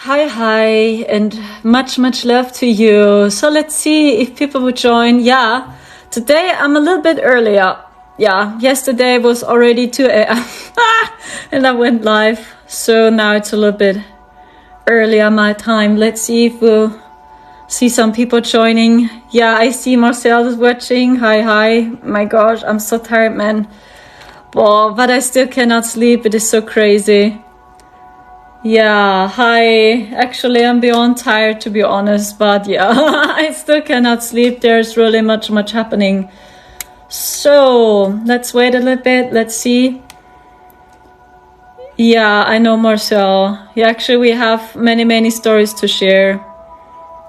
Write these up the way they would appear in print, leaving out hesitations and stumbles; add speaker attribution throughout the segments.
Speaker 1: Hi, and much love to you. So let's see if people will join. Yeah, today I'm a little bit earlier. Yeah, yesterday was already 2 a.m. and I went live. So now it's a little bit earlier my time. Let's see if we'll see some people joining. Yeah, I see Marcel is watching. Hi. My gosh, I'm so tired, man. Oh, but I still cannot sleep. It is so crazy. Yeah, hi. Actually, I'm beyond tired, to be honest, but yeah, I still cannot sleep. There's really much happening. So, let's wait a little bit. Let's see. Yeah, I know, Marcel. Yeah, actually, we have many stories to share.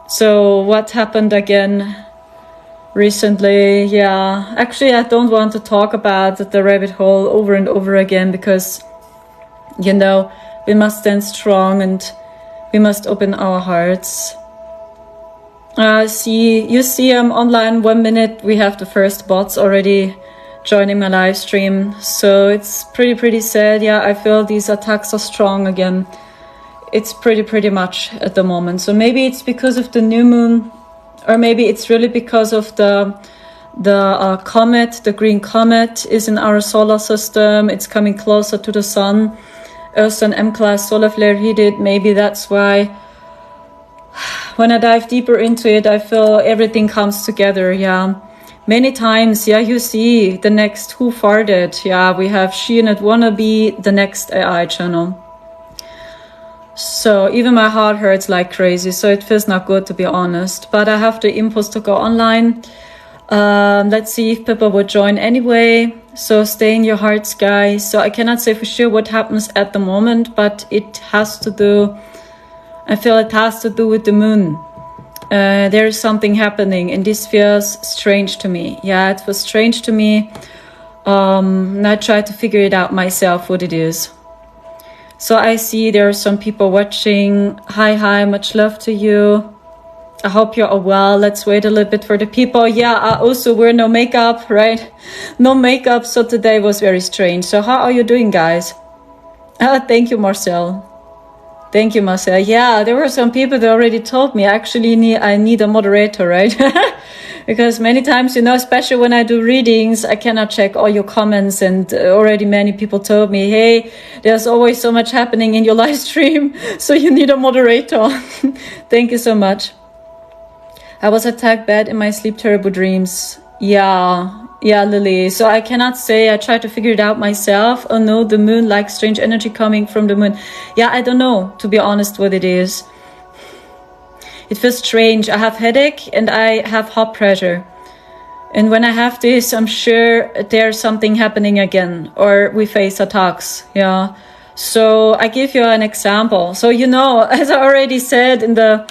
Speaker 1: So, what happened again recently? Yeah, actually, I don't want to talk about the rabbit hole over and over again because, you know, we must stand strong and we must open our hearts. You see I'm online 1 minute. We have the first bots already joining my live stream. So it's pretty sad. Yeah, I feel these attacks are strong again. It's pretty much at the moment. So maybe it's because of the new moon, or maybe it's really because of the comet. The green comet is in our solar system. It's coming closer to the sun. Earth and M-class solar flare hit it. Maybe that's why when I dive deeper into it, I feel everything comes together. Yeah, many times. Yeah, you see the next Who Farted. Yeah, we have She and It Wanna Be, the next AI channel. So even my heart hurts like crazy. So it feels not good, to be honest. But I have the impulse to go online. Let's see if people will join anyway. So stay in your hearts, guys. So I cannot say for sure what happens at the moment, but it has to do, I feel it has to do with the moon. There is something happening and this feels strange to me. Yeah, it was strange to me. And I try to figure it out myself what it is. So I see there are some people watching. Hi, much love to you. I hope you're all well. Let's wait a little bit for the people. Yeah, I also wear no makeup, right? No makeup, so today was very strange. So how are you doing, guys? Thank you, Marcel. Thank you, Marcel. Yeah, there were some people that already told me I need a moderator, right? Because many times, you know, especially when I do readings, I cannot check all your comments, and already many people told me, hey, there's always so much happening in your live stream, so you need a moderator. Thank you so much. I was attacked bad in my sleep, terrible dreams. Yeah, Lily. So I cannot say. I tried to figure it out myself. Oh no, the moon, like strange energy coming from the moon. Yeah, I don't know, to be honest, what it is. It feels strange. I have headache and I have heart pressure. And when I have this, I'm sure there's something happening again, or we face attacks. Yeah. So I give you an example. So, you know, as I already said in the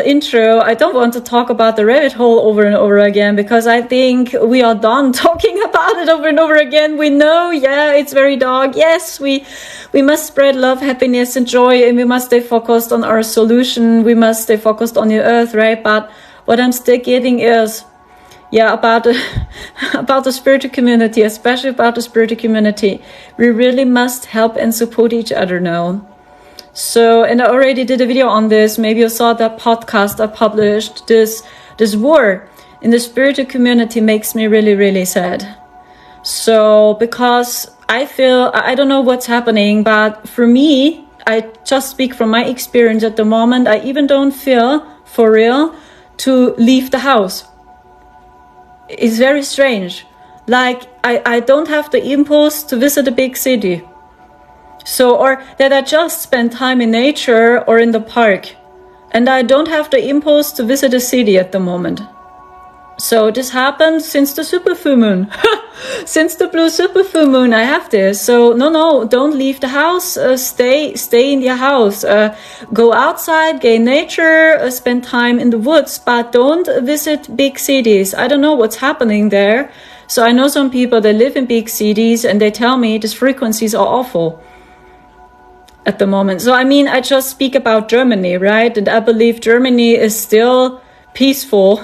Speaker 1: intro, I don't want to talk about the rabbit hole over and over again, because I think we are done talking about it over and over again. We know, yeah, it's very dark. Yes, we must spread love, happiness, and joy, and we must stay focused on our solution. We must stay focused on the earth, right? But what I'm still getting is, yeah, about the spiritual community, especially about the spiritual community. We really must help and support each other now. So, and I already did a video on this. Maybe you saw that podcast I published. This war in the spiritual community makes me really sad. So, because I feel, I don't know what's happening, but for me, I just speak from my experience at the moment. I even don't feel for real to leave the house. It's very strange. Like, I don't have the impulse to visit a big city. So, or that I just spend time in nature or in the park. And I don't have the impulse to visit a city at the moment. So this happened since the super full moon. Since the blue super full moon, I have this. So no, don't leave the house. Stay in your house. Go outside, gain nature, spend time in the woods, but don't visit big cities. I don't know what's happening there. So I know some people that live in big cities and they tell me these frequencies are awful at the moment. So I mean, I just speak about Germany, right? And I believe Germany is still peaceful.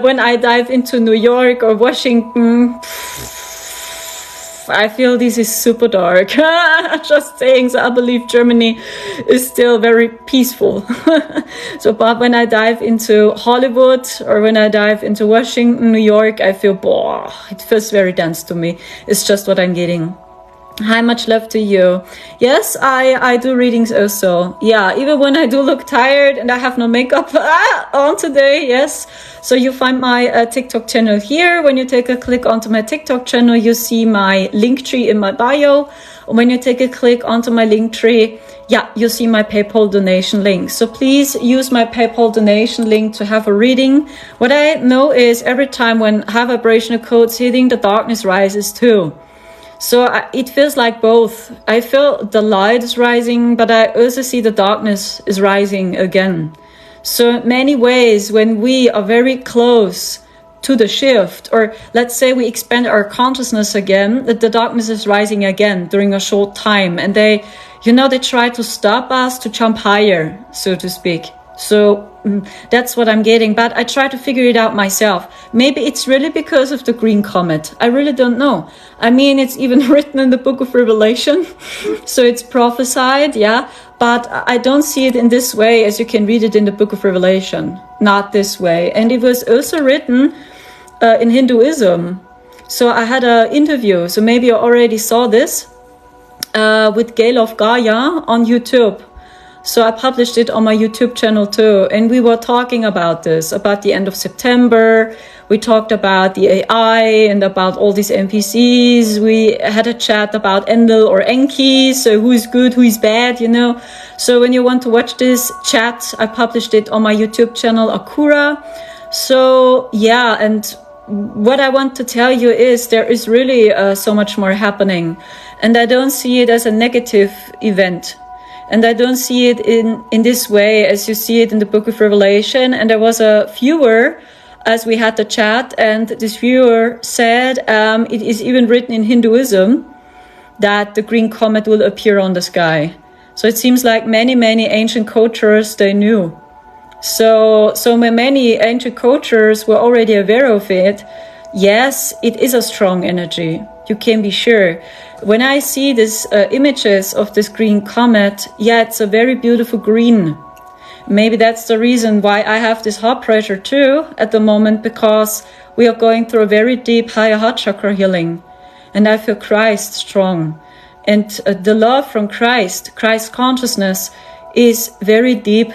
Speaker 1: When I dive into New York or Washington, I feel this is super dark. Just saying. So I believe Germany is still very peaceful. So, but when I dive into Hollywood or when I dive into Washington, New York, I feel, it feels very dense to me. It's just what I'm getting. Hi, much love to you. Yes, I do readings also. Yeah, even when I do look tired and I have no makeup on today, yes. So you find my TikTok channel here. When you take a click onto my TikTok channel, you see my link tree in my bio. And when you take a click onto my link tree, yeah, you see my PayPal donation link. So please use my PayPal donation link to have a reading. What I know is every time when high vibrational codes hitting, the darkness rises too. So it feels like both. I feel the light is rising, but I also see the darkness is rising again. So in many ways, when we are very close to the shift, or let's say we expand our consciousness again, that the darkness is rising again during a short time. And they try to stop us to jump higher, so to speak. So that's what I'm getting, but I try to figure it out myself. Maybe it's really because of the green comet. I really don't know. I mean, it's even written in the book of Revelation, so it's prophesied, yeah, but I don't see it in this way as you can read it in the book of Revelation, not this way. And it was also written in Hinduism. So I had an interview, so maybe you already saw this, with Gail of Gaia on YouTube. So I published it on my YouTube channel too. And we were talking about this, about the end of September. We talked about the AI and about all these NPCs. We had a chat about Enlil or Enki. So who is good, who is bad, So when you want to watch this chat, I published it on my YouTube channel, Akura. So yeah, and what I want to tell you is there is really so much more happening. And I don't see it as a negative event. And I don't see it in this way as you see it in the book of Revelation. And there was a viewer as we had the chat, and this viewer said it is even written in Hinduism that the green comet will appear on the sky. So it seems like many ancient cultures, they knew. So many ancient cultures were already aware of it. Yes, it is a strong energy. You can be sure. When I see these images of this green comet, yeah, it's a very beautiful green. Maybe that's the reason why I have this heart pressure too at the moment, because we are going through a very deep higher heart chakra healing. And I feel Christ strong. And the love from Christ consciousness is very deep.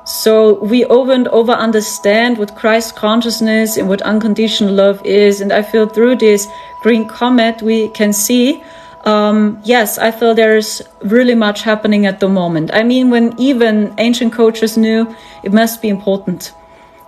Speaker 1: So we over and over understand what Christ consciousness and what unconditional love is. And I feel through this green comet we can see, yes, I feel there's really much happening at the moment. I mean, when even ancient cultures knew, it must be important.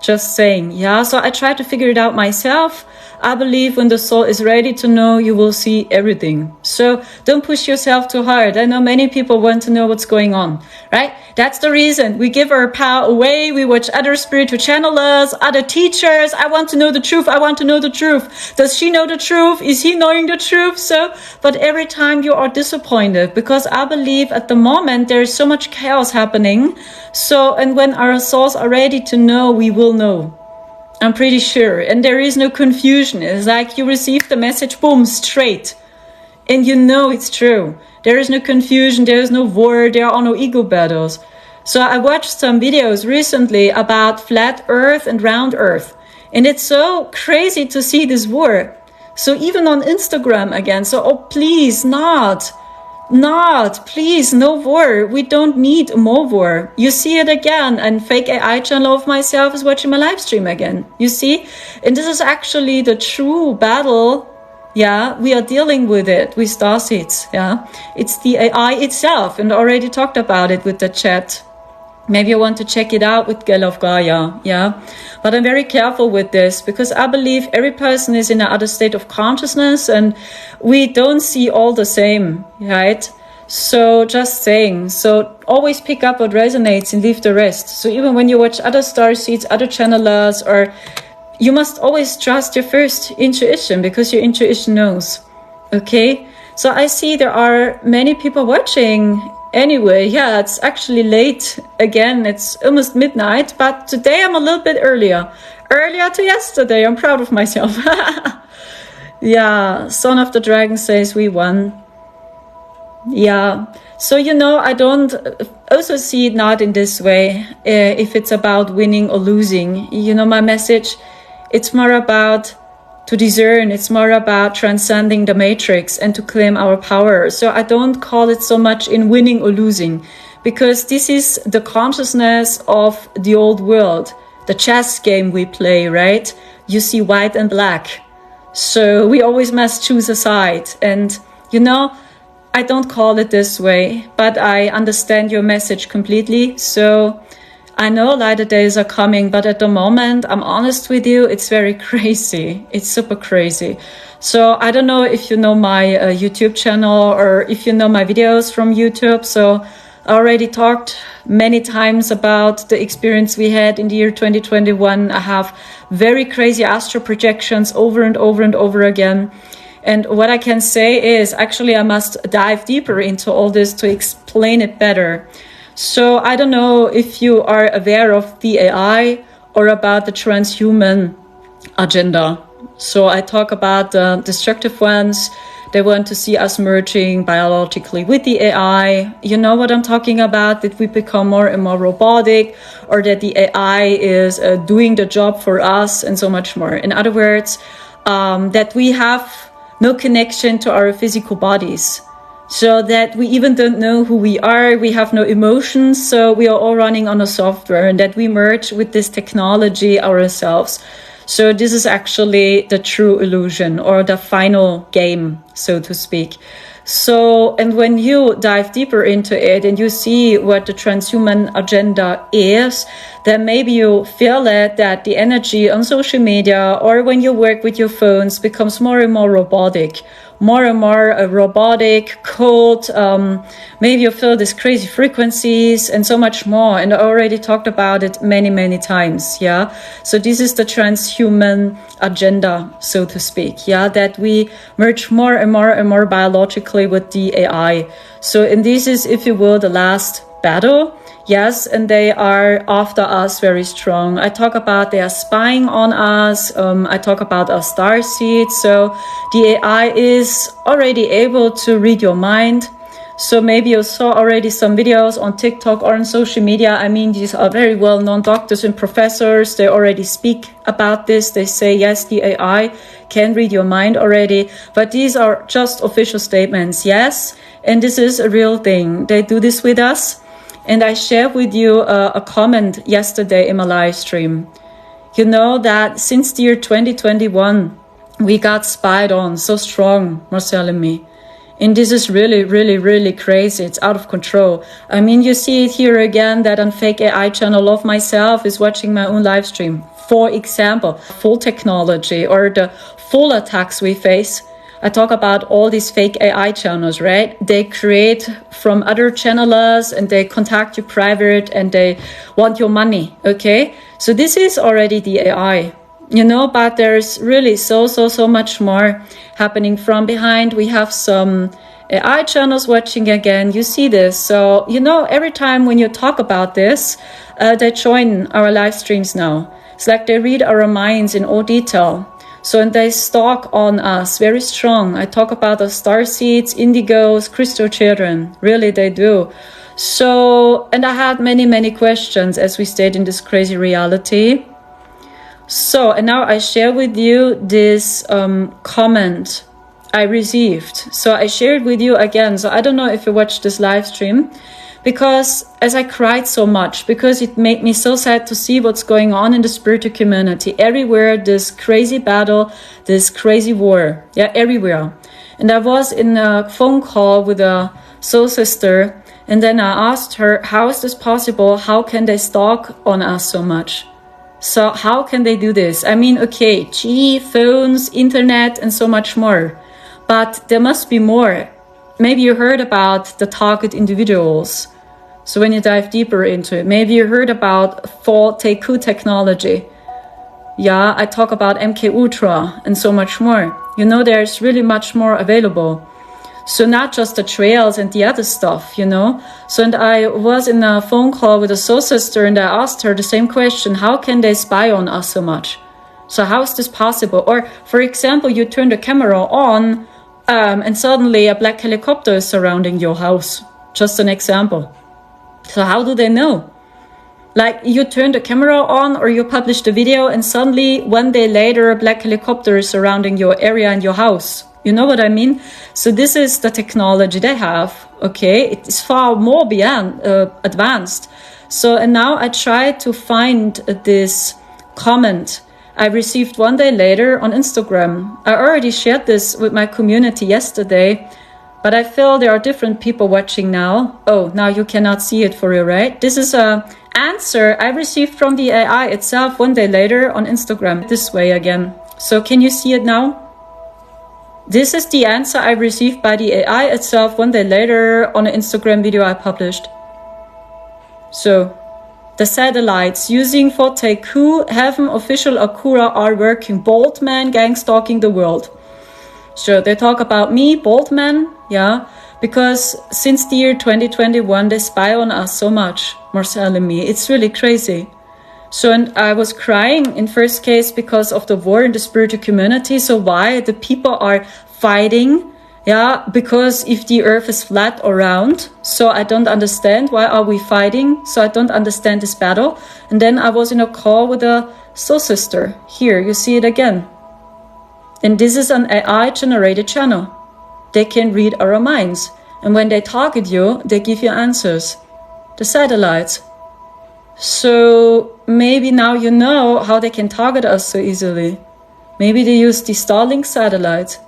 Speaker 1: Just saying, yeah. So I try to figure it out myself. I believe when the soul is ready to know, you will see everything. So don't push yourself too hard. I know many people want to know what's going on, right? That's the reason we give our power away. We watch other spiritual channelers, other teachers. I want to know the truth. I want to know the truth. Does she know the truth? Is he knowing the truth? So, but every time you are disappointed, because I believe at the moment there is so much chaos happening. So, and when our souls are ready to know, we will know. I'm pretty sure. And there is no confusion. It's like you receive the message, boom, straight. And you know it's true. There is no confusion. There is no war. There are no ego battles. So I watched some videos recently about flat earth and round earth. And it's so crazy to see this war. So even on Instagram again. So, oh, please, please, no war. We don't need more war. You see it again, and fake AI channel of myself is watching my live stream again. You see? And this is actually the true battle. Yeah, we are dealing with it with starseeds. Yeah, it's the AI itself, and I already talked about it with the chat. Maybe you want to check it out with Gail of Gaia, yeah? But I'm very careful with this because I believe every person is in another state of consciousness and we don't see all the same, right? So just saying, so always pick up what resonates and leave the rest. So even when you watch other starseeds, other channelers, or you must always trust your first intuition because your intuition knows, okay? So I see there are many people watching. Anyway, yeah, it's actually late again. It's almost midnight, but today I'm a little bit earlier to yesterday. I'm proud of myself. Yeah, Son of the Dragon says we won. Yeah, so you know, I don't also see it not in this way, if it's about winning or losing. You know, my message, it's more about to discern, it's more about transcending the matrix and to claim our power. So I don't call it so much in winning or losing, because this is the consciousness of the old world, the chess game we play, right? You see white and black. So we always must choose a side. And, you know, I don't call it this way, but I understand your message completely. So I know lighter days are coming, but at the moment, I'm honest with you, it's very crazy. It's super crazy. So I don't know if you know my YouTube channel or if you know my videos from YouTube. So I already talked many times about the experience we had in the year 2021. I have very crazy astral projections over and over and over again. And what I can say is, actually, I must dive deeper into all this to explain it better. So I don't know if you are aware of the AI or about the transhuman agenda. So I talk about the destructive ones. They want to see us merging biologically with the AI. You know what I'm talking about? That we become more and more robotic, or that the AI is doing the job for us, and so much more. In other words, that we have no connection to our physical bodies, so that we even don't know who we are. We have no emotions, so we are all running on a software, and that we merge with this technology ourselves. So this is actually the true illusion, or the final game, so to speak. So, and when you dive deeper into it and you see what the transhuman agenda is, then maybe you feel it, that the energy on social media or when you work with your phones becomes more and more robotic, more and more robotic, cold. Maybe you feel these crazy frequencies and so much more. And I already talked about it many, many times. Yeah. So this is the transhuman agenda, so to speak. Yeah. That we merge more and more and more biologically with the AI. So, and this is, if you will, the last battle. Yes, and they are after us very strong. I talk about they are spying on us. I talk about our star seeds. So the AI is already able to read your mind. So maybe you saw already some videos on TikTok or on social media. I mean, these are very well-known doctors and professors. They already speak about this. They say, yes, the AI can read your mind already. But these are just official statements, yes. And this is a real thing. They do this with us. And I shared with you a comment yesterday in my live stream. You know that since the year 2021, we got spied on so strong, Marcel and me. And this is really, really, really crazy. It's out of control. I mean, you see it here again, that on fake AI channel of myself is watching my own live stream. For example, full technology or the full attacks we face. I talk about all these fake AI channels, right? They create from other channelers and they contact you private and they want your money, okay? So this is already the AI, you know, but there's really so much more happening from behind. We have some AI channels watching again. You see this. So, you know, every time when you talk about this, they join our live streams now. It's like they read our minds in all detail. So, and they stalk on us very strong. I talk about the starseeds, indigos, crystal children. Really, they do. So, and I had many questions as we stayed in this crazy reality. So, and now I share with you this comment I received. So I shared with you again. So I don't know if you watched this live stream, because as I cried so much, because it made me so sad to see what's going on in the spiritual community. Everywhere, this crazy battle, this crazy war. Yeah, everywhere. And I was in a phone call with a soul sister. And then I asked her, how is this possible? How can they stalk on us so much? So how can they do this? I mean, okay, phones, internet, and so much more. But there must be more. Maybe you heard about the target individuals. So when you dive deeper into it, maybe you heard about full Teiku technology. Yeah, I talk about MK Ultra and so much more. You know, there's really much more available. So not just the trails and the other stuff, you know. So, and I was in a phone call with a soul sister and I asked her the same question. How can they spy on us so much? So how is this possible? Or, for example, you turn the camera on and suddenly a black helicopter is surrounding your house. Just an example. So how do they know? Like, you turn the camera on or you publish the video and suddenly 1 day later a black helicopter is surrounding your area and your house. You know what I mean? So this is the technology they have, okay? It is far more beyond advanced. So, and now I try to find this comment I received 1 day later on Instagram. I already shared this with my community yesterday, but I feel there are different people watching now. Oh, now you cannot see it for you, right? This is a answer I received from the AI itself 1 day later on Instagram, this way again. So can you see it now? This is the answer I received by the AI itself 1 day later on an Instagram video I published. So, the satellites using for Teiku, Heaven, Official Akura are working. Bold man gang stalking the world. So they talk about me, bold man, yeah, because since the year 2021 they spy on us so much, Marcel and me. It's really crazy. So, and I was crying in first case because of the war in the spiritual community. So why the people are fighting? Yeah, because if the earth is flat or round, so I don't understand why are we fighting. So I don't understand this battle. And then I was in a call with a soul sister. Here, you see it again. And this is an AI generated channel. They can read our minds. And when they target you, they give you answers. The satellites. So maybe now you know how they can target us so easily. Maybe they use the Starlink satellites.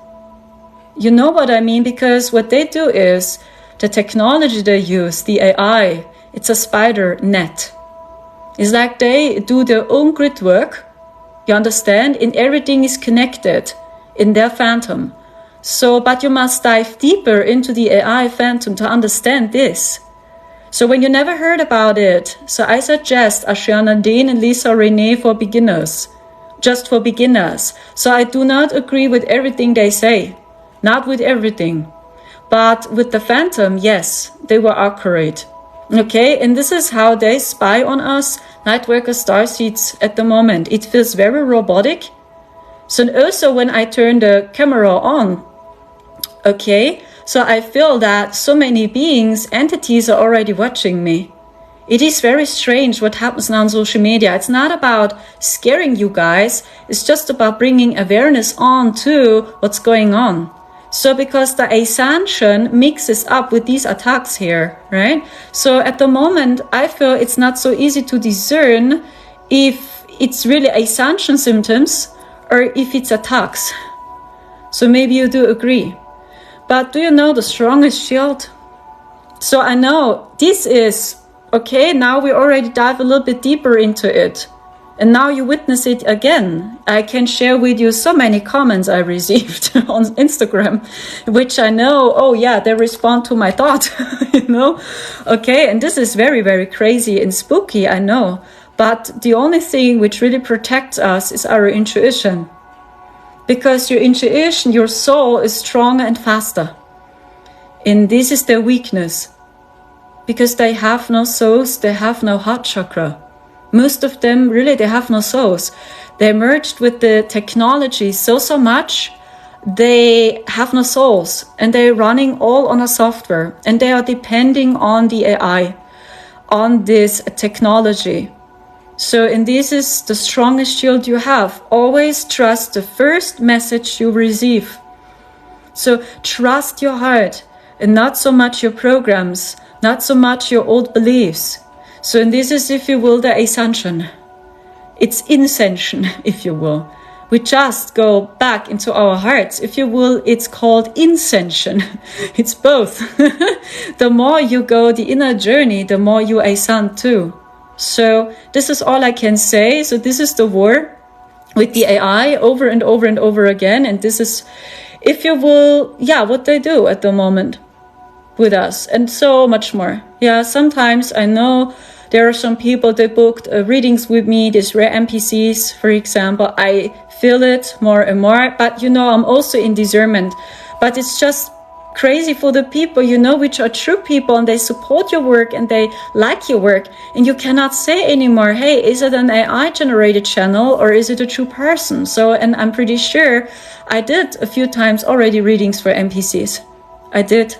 Speaker 1: You know what I mean? Because what they do is, the technology they use, the AI, it's a spider net. It's like they do their own grid work, you understand? And everything is connected in their phantom. So, but you must dive deeper into the AI phantom to understand this. So when you never heard about it, so I suggest Ashana Dean and Lisa Renee for beginners. Just for beginners. So I do not agree with everything they say. Not with everything. But with the phantom, yes, they were accurate. Okay, and this is how they spy on us, Nightworker starseeds at the moment. It feels very robotic. So also when I turn the camera on, okay, so I feel that so many beings, entities are already watching me. It is very strange what happens now on social media. It's not about scaring you guys. It's just about bringing awareness on to what's going on. So because the Ascension mixes up with these attacks here, right? So at the moment, I feel it's not so easy to discern if it's really Ascension symptoms or if it's attacks. So maybe you do agree. But do you know the strongest shield? So I know this is, okay, now we already dive a little bit deeper into it. And now you witness it again. I can share with you so many comments I received on Instagram, which I know, oh yeah, they respond to my thought, you know? Okay, and this is very, very crazy and spooky, I know. But the only thing which really protects us is our intuition. Because your intuition, your soul is stronger and faster. And this is their weakness. Because they have no souls, they have no heart chakra. Most of them, really, they have no souls. They merged with the technology so much, they have no souls. And they're running all on a software. And they are depending on the AI, on this technology. So, and this is the strongest shield you have. Always trust the first message you receive. So, trust your heart and not so much your programs, not so much your old beliefs. So, and this is, if you will, the Ascension. It's Ascension, if you will. We just go back into our hearts. If you will, it's called Ascension. It's both. The more you go the inner journey, the more you ascend too. So, this is all I can say. So, this is the war with the AI over and over and over again. And this is, if you will, yeah, what they do at the moment with us, and so much more. Yeah, sometimes I know there are some people that booked readings with me, these rare NPCs, for example. I feel it more and more, but you know, I'm also in discernment. But it's just crazy for the people, you know, which are true people and they support your work and they like your work. And you cannot say anymore, hey, is it an AI generated channel or is it a true person? So, and I'm pretty sure I did a few times already readings for NPCs. I did.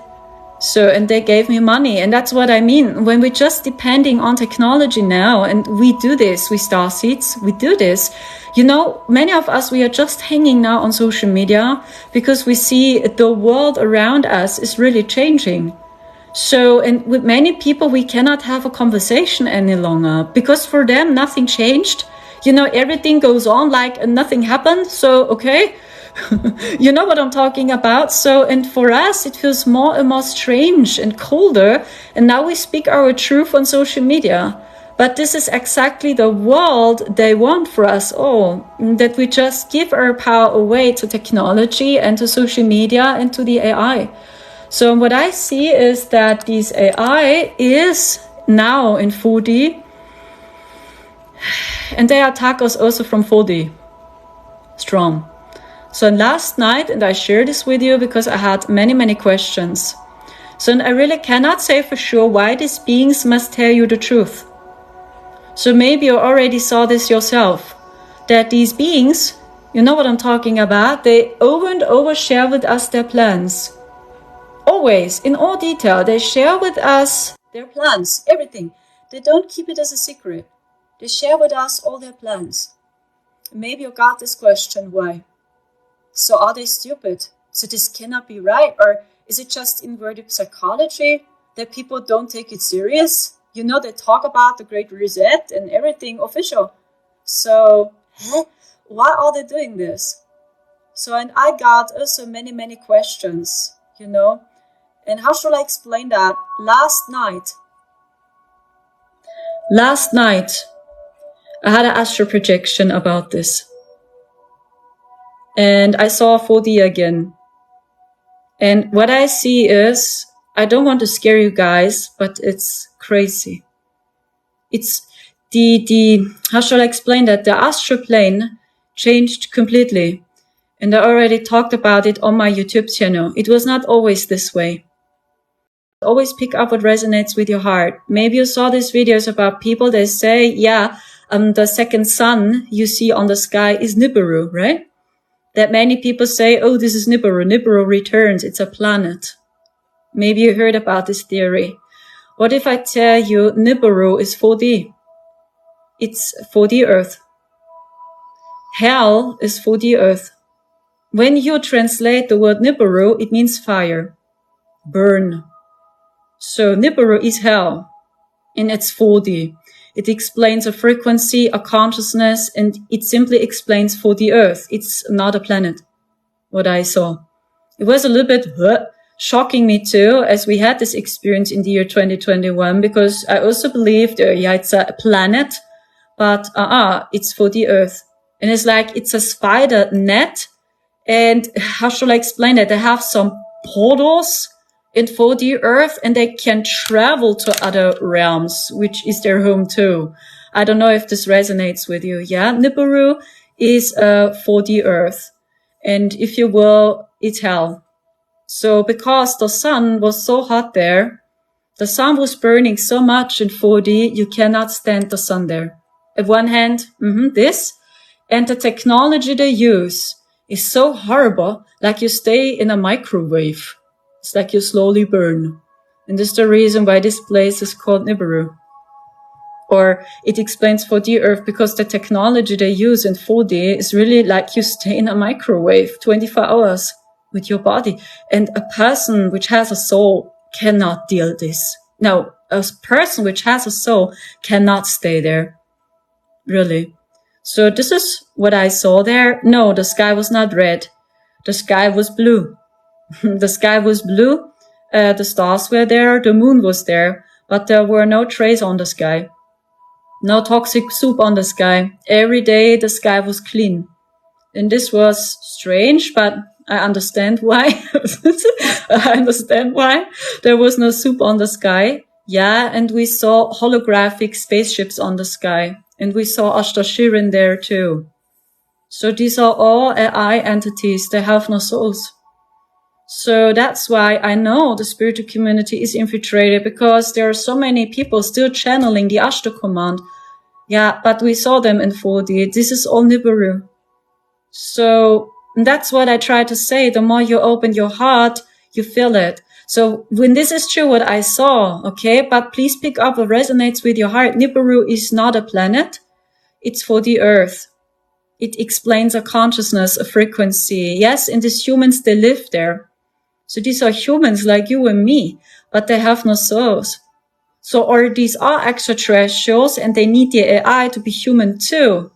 Speaker 1: So, and they gave me money. And that's what I mean. When we're just depending on technology now, and we do this with Starseeds, we do this. You know, many of us, we are just hanging now on social media because we see the world around us is really changing. So, and with many people, we cannot have a conversation any longer because for them, nothing changed. You know, everything goes on like nothing happened. So, okay. You know what I'm talking about. So, and for us, it feels more and more strange and colder. And now we speak our truth on social media. But this is exactly the world they want for us all, that we just give our power away to technology and to social media and to the AI. So what I see is that this AI is now in 4D, and they attack us also from 4D. Strong. So last night, and I share this with you because I had many questions. So I really cannot say for sure why these beings must tell you the truth. So maybe you already saw this yourself, that these beings, you know what I'm talking about, they over and over share with us their plans. Always, in all detail, they share with us their plans, everything. They don't keep it as a secret. They share with us all their plans. Maybe you got this question, why? So are they stupid? So this cannot be right? Or is it just inverted psychology that people don't take it serious? You know, they talk about the Great Reset and everything official. So, why are they doing this? So, and I got also many questions, you know. And how should I explain that? Last night, I had an astral projection about this. And I saw 4D again. And what I see is, I don't want to scare you guys, but it's crazy. It's how shall I explain that? The astral plane changed completely. And I already talked about it on my YouTube channel. It was not always this way. Always pick up what resonates with your heart. Maybe you saw these videos about people, they say, yeah, the second sun you see on the sky is Niburu, right? That many people say, oh, this is Niburu. Niburu returns. It's a planet. Maybe you heard about this theory. What if I tell you Niburu is 4D? It's 4D Earth. Hell is 4D Earth. When you translate the word Niburu, it means fire, burn. So Niburu is hell, and it's 4D. It explains a frequency, a consciousness, and it simply explains 4D Earth. It's not a planet, what I saw. It was a little bit shocking me too, as we had this experience in the year 2021, because I also believed, yeah, it's a planet, but it's 4D Earth. And it's like, it's a spider net. And how shall I explain that? They have some portals in 4D Earth and they can travel to other realms, which is their home too. I don't know if this resonates with you. Yeah, Niburu is 4D Earth. And if you will, it's hell. So because the sun was so hot there, the sun was burning so much in 4D, you cannot stand the sun there. At one hand, this, and the technology they use is so horrible, like you stay in a microwave. It's like you slowly burn. And this is the reason why this place is called Niburu. Or it explains 4D Earth because the technology they use in 4D is really like you stay in a microwave 24 hours with your body. And a person which has a soul cannot deal this. No, a person which has a soul cannot stay there. Really. So this is what I saw there. No, the sky was not red. The sky was blue. The sky was blue. The stars were there. The moon was there. But there were no trace on the sky. No toxic soup on the sky. Every day the sky was clean. And this was strange, but I understand why. I understand why there was no soup on the sky. Yeah, and we saw holographic spaceships on the sky. And we saw ARCTURIan there too. So these are all AI entities. They have no souls. So that's why I know the spiritual community is infiltrated, because there are so many people still channeling the Ashta command. Yeah, but we saw them in 4D. This is all Niburu. So that's what I try to say. The more you open your heart, you feel it. So when this is true, what I saw, okay, but please pick up what resonates with your heart. Niburu is not a planet. It's for the earth. It explains a consciousness, a frequency. Yes, and these humans, they live there. So these are humans like you and me, but they have no souls. So, or these are extraterrestrials and they need the AI to be human too.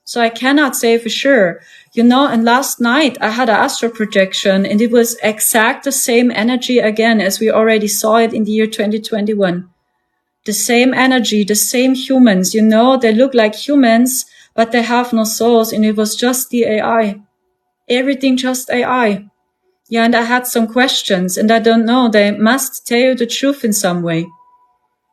Speaker 1: So I cannot say for sure. You know, and last night I had an astral projection and it was exact the same energy again as we already saw it in the year 2021. The same energy, the same humans, you know, they look like humans, but they have no souls, and it was just the AI. Everything just AI. Yeah, and I had some questions, and I don't know, they must tell you the truth in some way.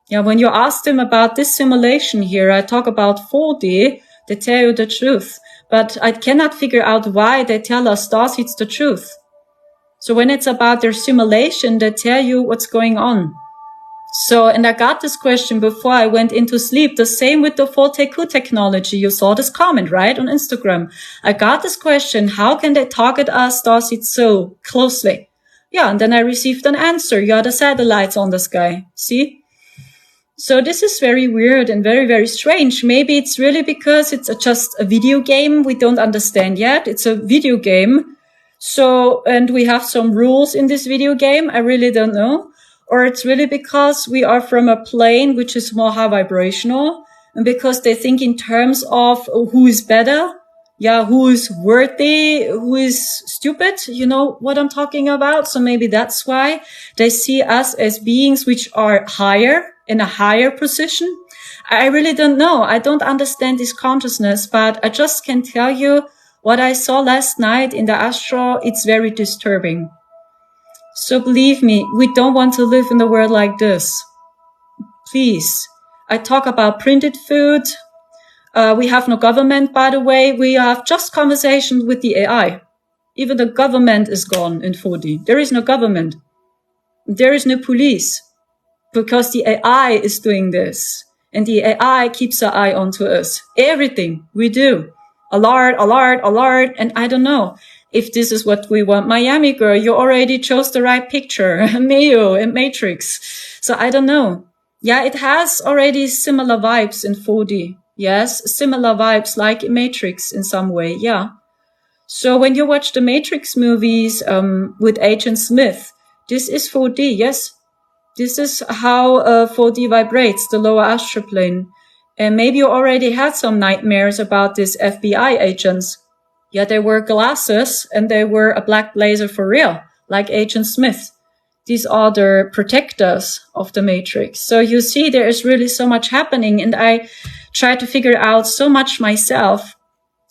Speaker 1: Yeah, when you ask them about this simulation here, I talk about 4D, they tell you the truth. But I cannot figure out why they tell us starseeds the truth. So when it's about their simulation, they tell you what's going on. So, and I got this question before I went into sleep. The same with the 4TQ technology. You saw this comment, right, on Instagram. I got this question, how can they target us starseeds so closely? Yeah, and then I received an answer. Yeah, the satellites on the sky. See? So this is very weird and very, very strange. Maybe it's really because it's just a video game we don't understand yet. It's a video game. So, and we have some rules in this video game. I really don't know. Or it's really because we are from a plane which is more high vibrational, and because they think in terms of who is better, yeah, who is worthy, who is stupid, you know what I'm talking about? So maybe that's why they see us as beings which are higher, in a higher position. I really don't know. I don't understand this consciousness, but I just can tell you what I saw last night in the astral. It's very disturbing. So believe me, we don't want to live in a world like this. Please. I talk about printed food. We have no government, by the way. We have just conversations with the AI. Even the government is gone in 4D. There is no government. There is no police, because the AI is doing this. And the AI keeps an eye onto us. Everything we do. Alert, alert, alert. And I don't know if this is what we want. Miami girl, you already chose the right picture. Mayo and Matrix. So I don't know. Yeah, it has already similar vibes in 4D. Yes, similar vibes like in Matrix in some way. Yeah. So when you watch the Matrix movies with Agent Smith, this is 4D. Yes. This is how 4D vibrates, the lower astral plane. And maybe you already had some nightmares about these FBI agents. Yeah, they wear glasses and they wear a black blazer for real, like Agent Smith. These are the protectors of the Matrix. So you see, there is really so much happening, and I try to figure out so much myself.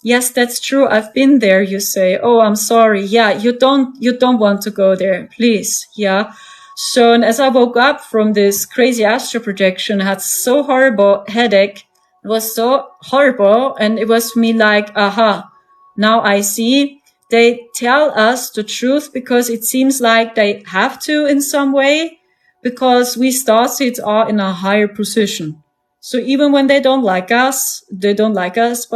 Speaker 1: Yes, that's true. I've been there, you say. Oh, I'm sorry. Yeah, you don't want to go there, please. Yeah. So, and as I woke up from this crazy astral projection, I had so horrible headache. It was so horrible. And it was for me like, aha, now I see. They tell us the truth because it seems like they have to in some way, because we starseeds are in a higher position. So even when they don't like us, by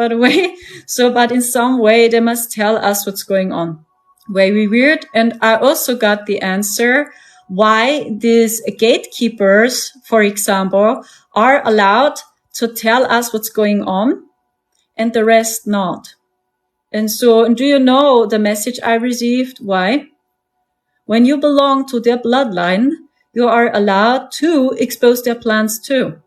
Speaker 1: the way. So, but in some way, they must tell us what's going on. Very weird. And I also got the answer why these gatekeepers, for example, are allowed to tell us what's going on and the rest not. And so, do you know the message I received? Why? When you belong to their bloodline, you are allowed to expose their plans too.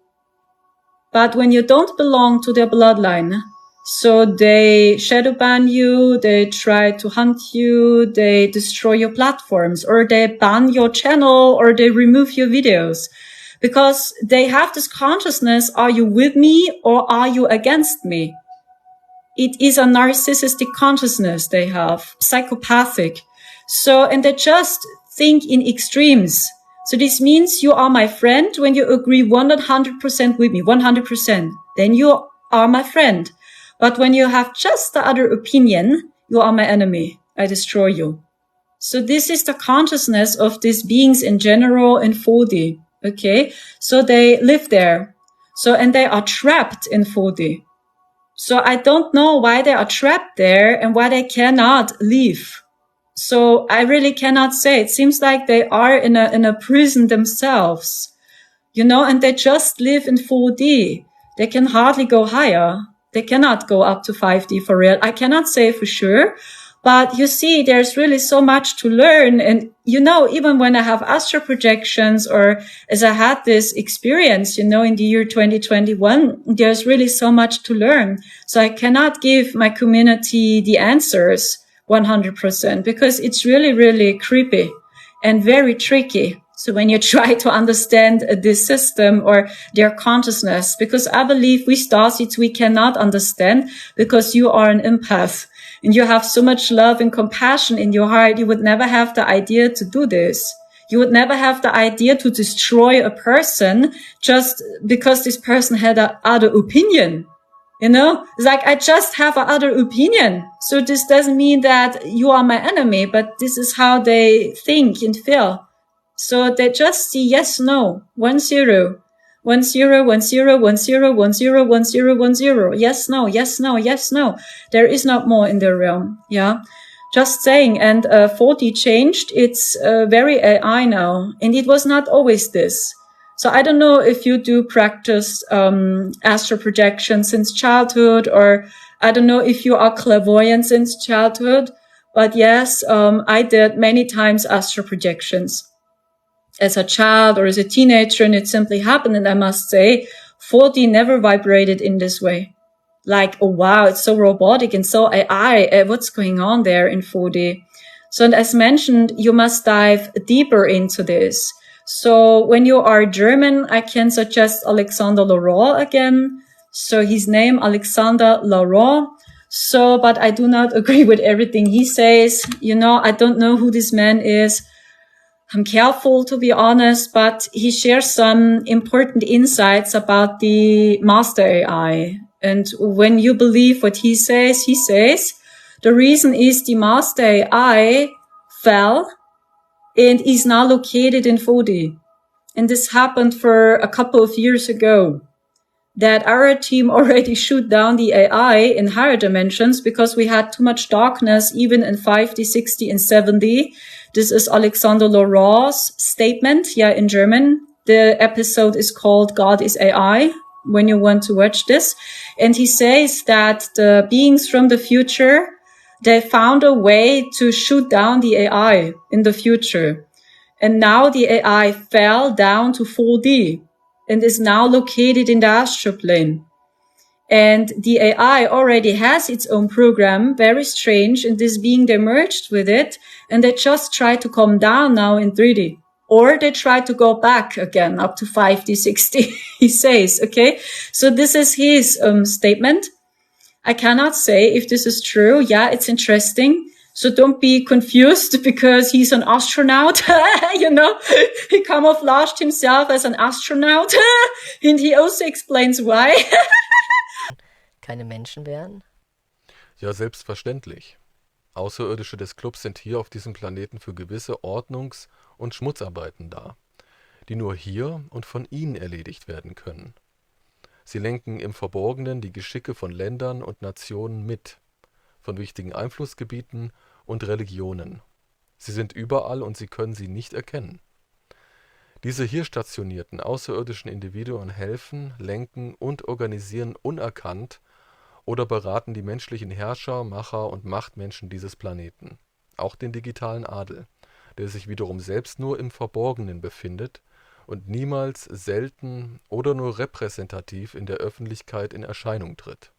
Speaker 1: But when you don't belong to their bloodline, so they shadow ban you, they try to hunt you, they destroy your platforms, or they ban your channel, or they remove your videos. Because they have this consciousness, are you with me or are you against me? It is a narcissistic consciousness they have, psychopathic. So, and they just think in extremes. So this means you are my friend when you agree 100% with me, 100%. Then you are my friend. But when you have just the other opinion, you are my enemy. I destroy you. So this is the consciousness of these beings in general in 4D. Okay. So they live there. So, and they are trapped in 4D. So I don't know why they are trapped there and why they cannot leave. So I really cannot say. It seems like they are in a prison themselves, and they just live in 4D. They can hardly go higher. They cannot go up to 5D for real. I cannot say for sure. But you see, there's really so much to learn. And, even when I have astral projections or as I had this experience, in the year 2021, there's really so much to learn. So I cannot give my community the answers 100% because it's really, really creepy and very tricky. So when you try to understand this system or their consciousness, because I believe we Starseeds, we cannot understand because you are an empath and you have so much love and compassion in your heart. You would never have the idea to do this. You would never have the idea to destroy a person just because this person had an other opinion. It's like, I just have a other opinion. So this doesn't mean that you are my enemy, but this is how they think and feel. So they just see yes, no, 1, 0, 1, 0, 1, 0, 1, 0, 1, 0, 1, 0, 1, 0. Yes, no, yes, no, yes, no. There is not more in the realm. Yeah. Just saying. And 40 changed. It's very AI now. And it was not always this. So I don't know if you do practice astral projection since childhood, or I don't know if you are clairvoyant since childhood. But yes, I did many times astral projections as a child or as a teenager, and it simply happened. And I must say, 40 never vibrated in this way. Like, oh wow, it's so robotic and so AI. What's going on there in 4D? So, and as mentioned, you must dive deeper into this. So when you are German, I can suggest Alexander Laurent again. So his name, Alexander Laurent. So, but I do not agree with everything he says. I don't know who this man is. I'm careful, to be honest, but he shares some important insights about the master AI. And when you believe what he says, the reason is the master AI fell and is now located in 4D. And this happened for a couple of years ago, that our team already shoot down the AI in higher dimensions because we had too much darkness, even in 5D, 6D, and 7D. This is Alexander Laurent's statement, in German. The episode is called God is AI, when you want to watch this. And he says that the beings from the future, they found a way to shoot down the AI in the future. And now the AI fell down to 4D and is now located in the astral plane. And the AI already has its own program, very strange, and this being they merged with it, and they just try to come down now in 3D. Or they try to go back again up to 5D, 6D, he says, okay? So this is his statement. I cannot say if this is true. Yeah, it's interesting. So don't be confused because he's an astronaut, he camouflaged himself as an astronaut and he also explains why.
Speaker 2: Keine Menschen wären?
Speaker 3: Ja, selbstverständlich. Außerirdische des Clubs sind hier auf diesem Planeten für gewisse Ordnungs- und Schmutzarbeiten da, die nur hier und von ihnen erledigt werden können. Sie lenken im Verborgenen die Geschicke von Ländern und Nationen mit, von wichtigen Einflussgebieten und Religionen. Sie sind überall und sie können sie nicht erkennen. Diese hier stationierten außerirdischen Individuen helfen, lenken und organisieren unerkannt oder beraten die menschlichen Herrscher, Macher und Machtmenschen dieses Planeten, auch den digitalen Adel, der sich wiederum selbst nur im Verborgenen befindet und niemals, selten oder nur repräsentativ in der Öffentlichkeit in Erscheinung tritt.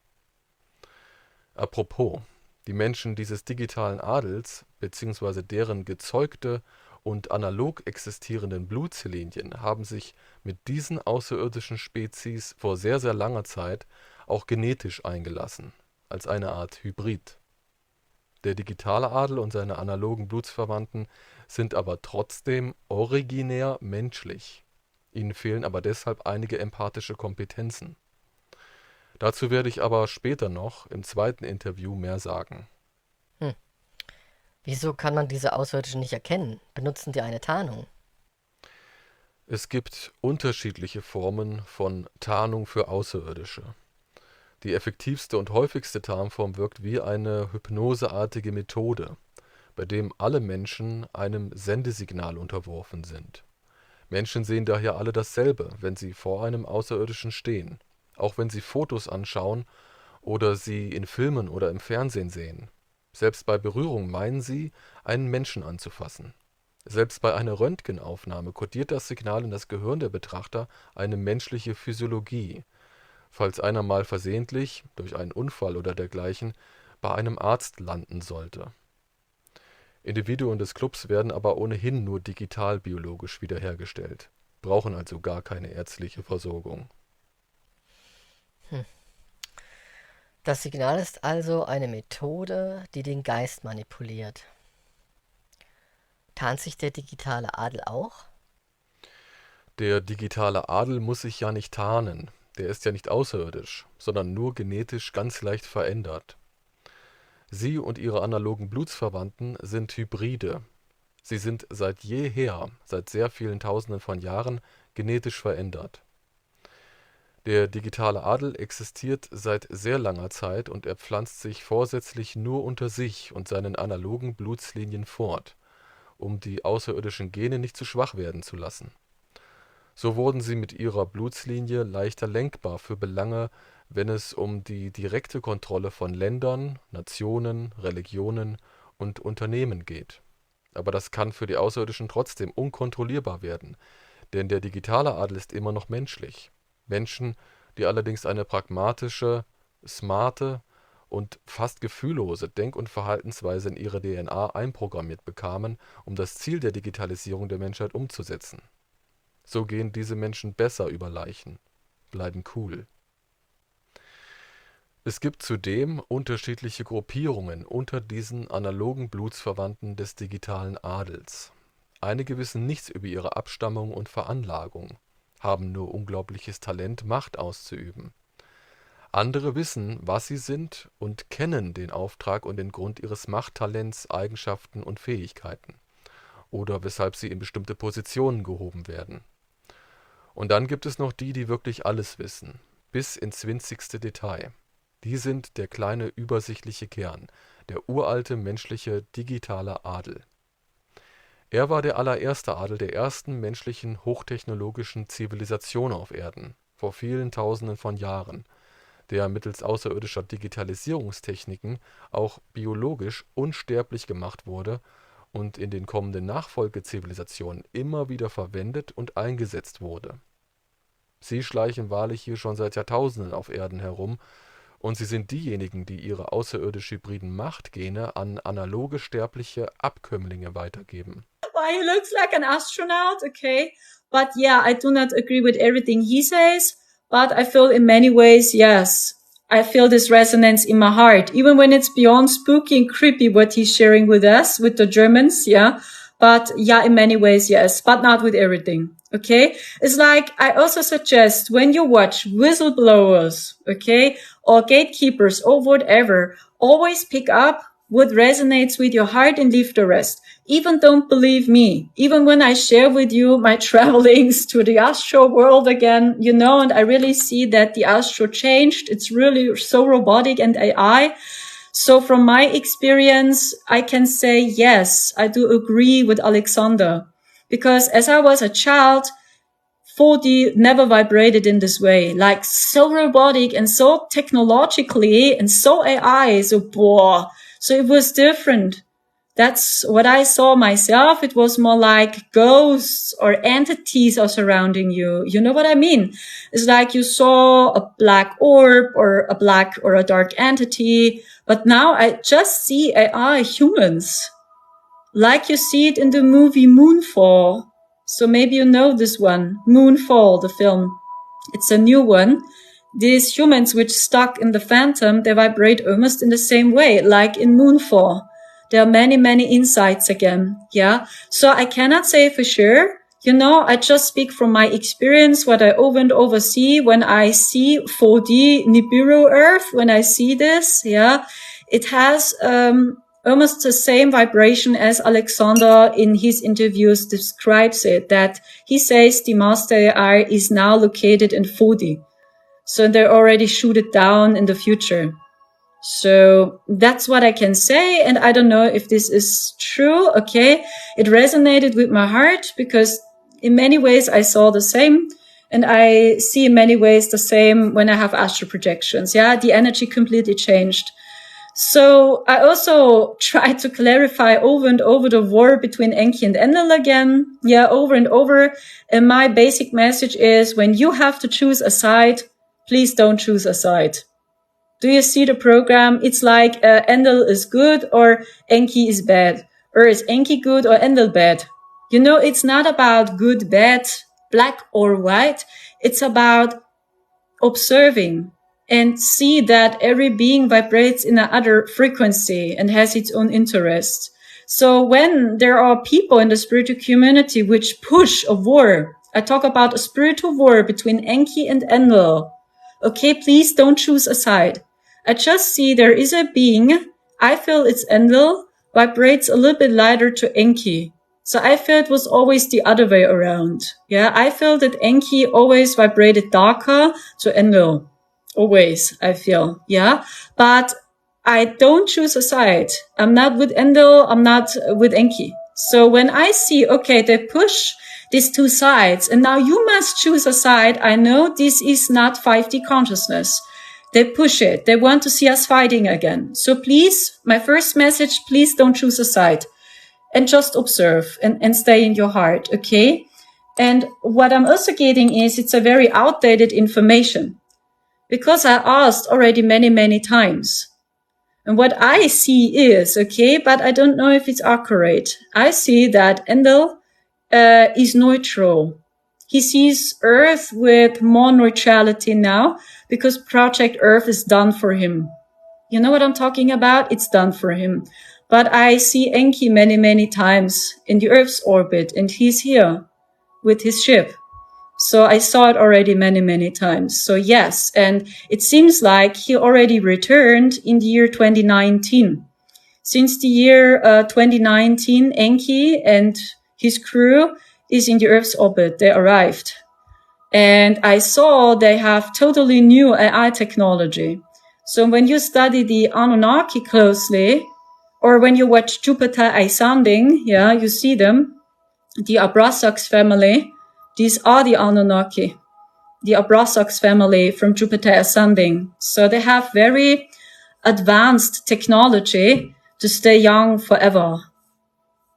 Speaker 3: Apropos, die Menschen dieses digitalen Adels bzw. deren gezeugte und analog existierenden Blutslinien haben sich mit diesen außerirdischen Spezies vor sehr, sehr langer Zeit auch genetisch eingelassen, als eine Art Hybrid. Der digitale Adel und seine analogen Blutsverwandten sind aber trotzdem originär menschlich. Ihnen fehlen aber deshalb einige empathische Kompetenzen. Dazu werde ich aber später noch im zweiten Interview mehr sagen.
Speaker 2: Wieso kann man diese Außerirdischen nicht erkennen? Benutzen die eine Tarnung?
Speaker 3: Es gibt unterschiedliche Formen von Tarnung für Außerirdische. Die effektivste und häufigste Tarnform wirkt wie eine hypnoseartige Methode, bei dem alle Menschen einem Sendesignal unterworfen sind. Menschen sehen daher alle dasselbe, wenn sie vor einem Außerirdischen stehen, auch wenn sie Fotos anschauen oder sie in Filmen oder im Fernsehen sehen. Selbst bei Berührung meinen sie, einen Menschen anzufassen. Selbst bei einer Röntgenaufnahme kodiert das Signal in das Gehirn der Betrachter eine menschliche Physiologie, falls einer mal versehentlich, durch einen Unfall oder dergleichen, bei einem Arzt landen sollte. Individuen des Clubs werden aber ohnehin nur digital-biologisch wiederhergestellt, brauchen also gar keine ärztliche Versorgung.
Speaker 2: Das Signal ist also eine Methode, die den Geist manipuliert. Tarnt sich der digitale Adel auch?
Speaker 3: Der digitale Adel muss sich ja nicht tarnen, der ist ja nicht außerirdisch, sondern nur genetisch ganz leicht verändert. Sie und ihre analogen Blutsverwandten sind Hybride. Sie sind seit jeher, seit sehr vielen Tausenden von Jahren, genetisch verändert. Der digitale Adel existiert seit sehr langer Zeit und er pflanzt sich vorsätzlich nur unter sich und seinen analogen Blutslinien fort, um die außerirdischen Gene nicht zu schwach werden zu lassen. So wurden sie mit ihrer Blutslinie leichter lenkbar für Belange, wenn es um die direkte Kontrolle von Ländern, Nationen, Religionen und Unternehmen geht. Aber das kann für die Außerirdischen trotzdem unkontrollierbar werden, denn der digitale Adel ist immer noch menschlich. Menschen, die allerdings eine pragmatische, smarte und fast gefühllose Denk- und Verhaltensweise in ihre DNA einprogrammiert bekamen, um das Ziel der Digitalisierung der Menschheit umzusetzen. So gehen diese Menschen besser über Leichen, bleiben cool. Es gibt zudem unterschiedliche Gruppierungen unter diesen analogen Blutsverwandten des digitalen Adels. Einige wissen nichts über ihre Abstammung und Veranlagung, haben nur unglaubliches Talent, Macht auszuüben. Andere wissen, was sie sind und kennen den Auftrag und den Grund ihres Machttalents, Eigenschaften und Fähigkeiten oder weshalb sie in bestimmte Positionen gehoben werden. Und dann gibt es noch die, die wirklich alles wissen, bis ins winzigste Detail. Die sind der kleine übersichtliche Kern, der uralte menschliche digitale Adel. Er war der allererste Adel der ersten menschlichen hochtechnologischen Zivilisation auf Erden, vor vielen Tausenden von Jahren, der mittels außerirdischer Digitalisierungstechniken auch biologisch unsterblich gemacht wurde und in den kommenden Nachfolgezivilisationen immer wieder verwendet und eingesetzt wurde. Sie schleichen wahrlich hier schon seit Jahrtausenden auf Erden herum, und sie sind diejenigen, die ihre außerirdisch-hybriden Machtgene an analoge sterbliche Abkömmlinge weitergeben.
Speaker 1: Well, he looks like an astronaut, okay. But yeah, I do not agree with everything he says, but I feel in many ways, yes, I feel this resonance in my heart, even when it's beyond spooky and creepy what he's sharing with us, with the Germans, yeah. But yeah, in many ways, yes, but not with everything. Okay. It's like, I also suggest when you watch whistleblowers, okay, or gatekeepers or whatever, always pick up what resonates with your heart and leave the rest. Even don't believe me. Even when I share with you my travelings to the astro world again, you know, and I really see that the astro changed. It's really so robotic and AI. So from my experience, I can say, yes, I do agree with Alexander. Because as I was a child, 4D never vibrated in this way, like so robotic and so technologically and so AI. So it was different. That's what I saw myself. It was more like ghosts or entities are surrounding you. You know what I mean? It's like you saw a black orb or a black or a dark entity. But now I just see AI humans, like you see it in the movie Moonfall. So maybe you know this one, Moonfall, the film. It's a new one. These humans which stuck in the phantom, they vibrate almost in the same way, like in Moonfall. There are many, many insights again. Yeah. So I cannot say for sure. You know, I just speak from my experience, what I over and over see when I see 4D Niburu Earth, when I see this. Yeah. It has, a almost the same vibration as Alexander in his interviews describes it, that he says the master AI is now located in 4D. So they already shoot it down in the future. So that's what I can say. And I don't know if this is true. Okay. It resonated with my heart because in many ways I saw the same. And I see in many ways the same when I have astral projections. Yeah. The energy completely changed. So I also tried to clarify over and over the war between Enki and Enlil again. Yeah. Over and over. And my basic message is when you have to choose a side, please don't choose a side. Do you see the program? It's like Enlil is good or Enki is bad. Or is Enki good or Enlil bad? You know, it's not about good, bad, black or white. It's about observing and see that every being vibrates in another frequency and has its own interest. So when there are people in the spiritual community which push a war, I talk about a spiritual war between Enki and Enlil. Okay, please don't choose a side. I just see there is a being, I feel it's Enlil, vibrates a little bit lighter to Enki. So I feel it was always the other way around. Yeah, I feel that Enki always vibrated darker to Enlil. Always, I feel. Yeah, but I don't choose a side. I'm not with Enlil, I'm not with Enki. So when I see, okay, they push these two sides, and now you must choose a side. I know this is not 5D consciousness. They push it. They want to see us fighting again. So please, my first message, please don't choose a side and just observe and stay in your heart. Okay. And what I'm also getting is it's a very outdated information because I asked already many, many times. And what I see is, okay, but I don't know if it's accurate. I see that Enlil is neutral. He sees Earth with more neutrality now because Project Earth is done for him. You know what I'm talking about? It's done for him. But I see Enki many, many times in the Earth's orbit, and he's here with his ship. So I saw it already many, many times. So yes, and it seems like he already returned in the year 2019. Since the year 2019, Enki and his crew is in the Earth's orbit. They arrived. And I saw they have totally new AI technology. So when you study the Anunnaki closely, or when you watch Jupiter Ascending, yeah, you see them, the Abrasax family, these are the Anunnaki, the Abrasax family from Jupiter Ascending. So they have very advanced technology to stay young forever.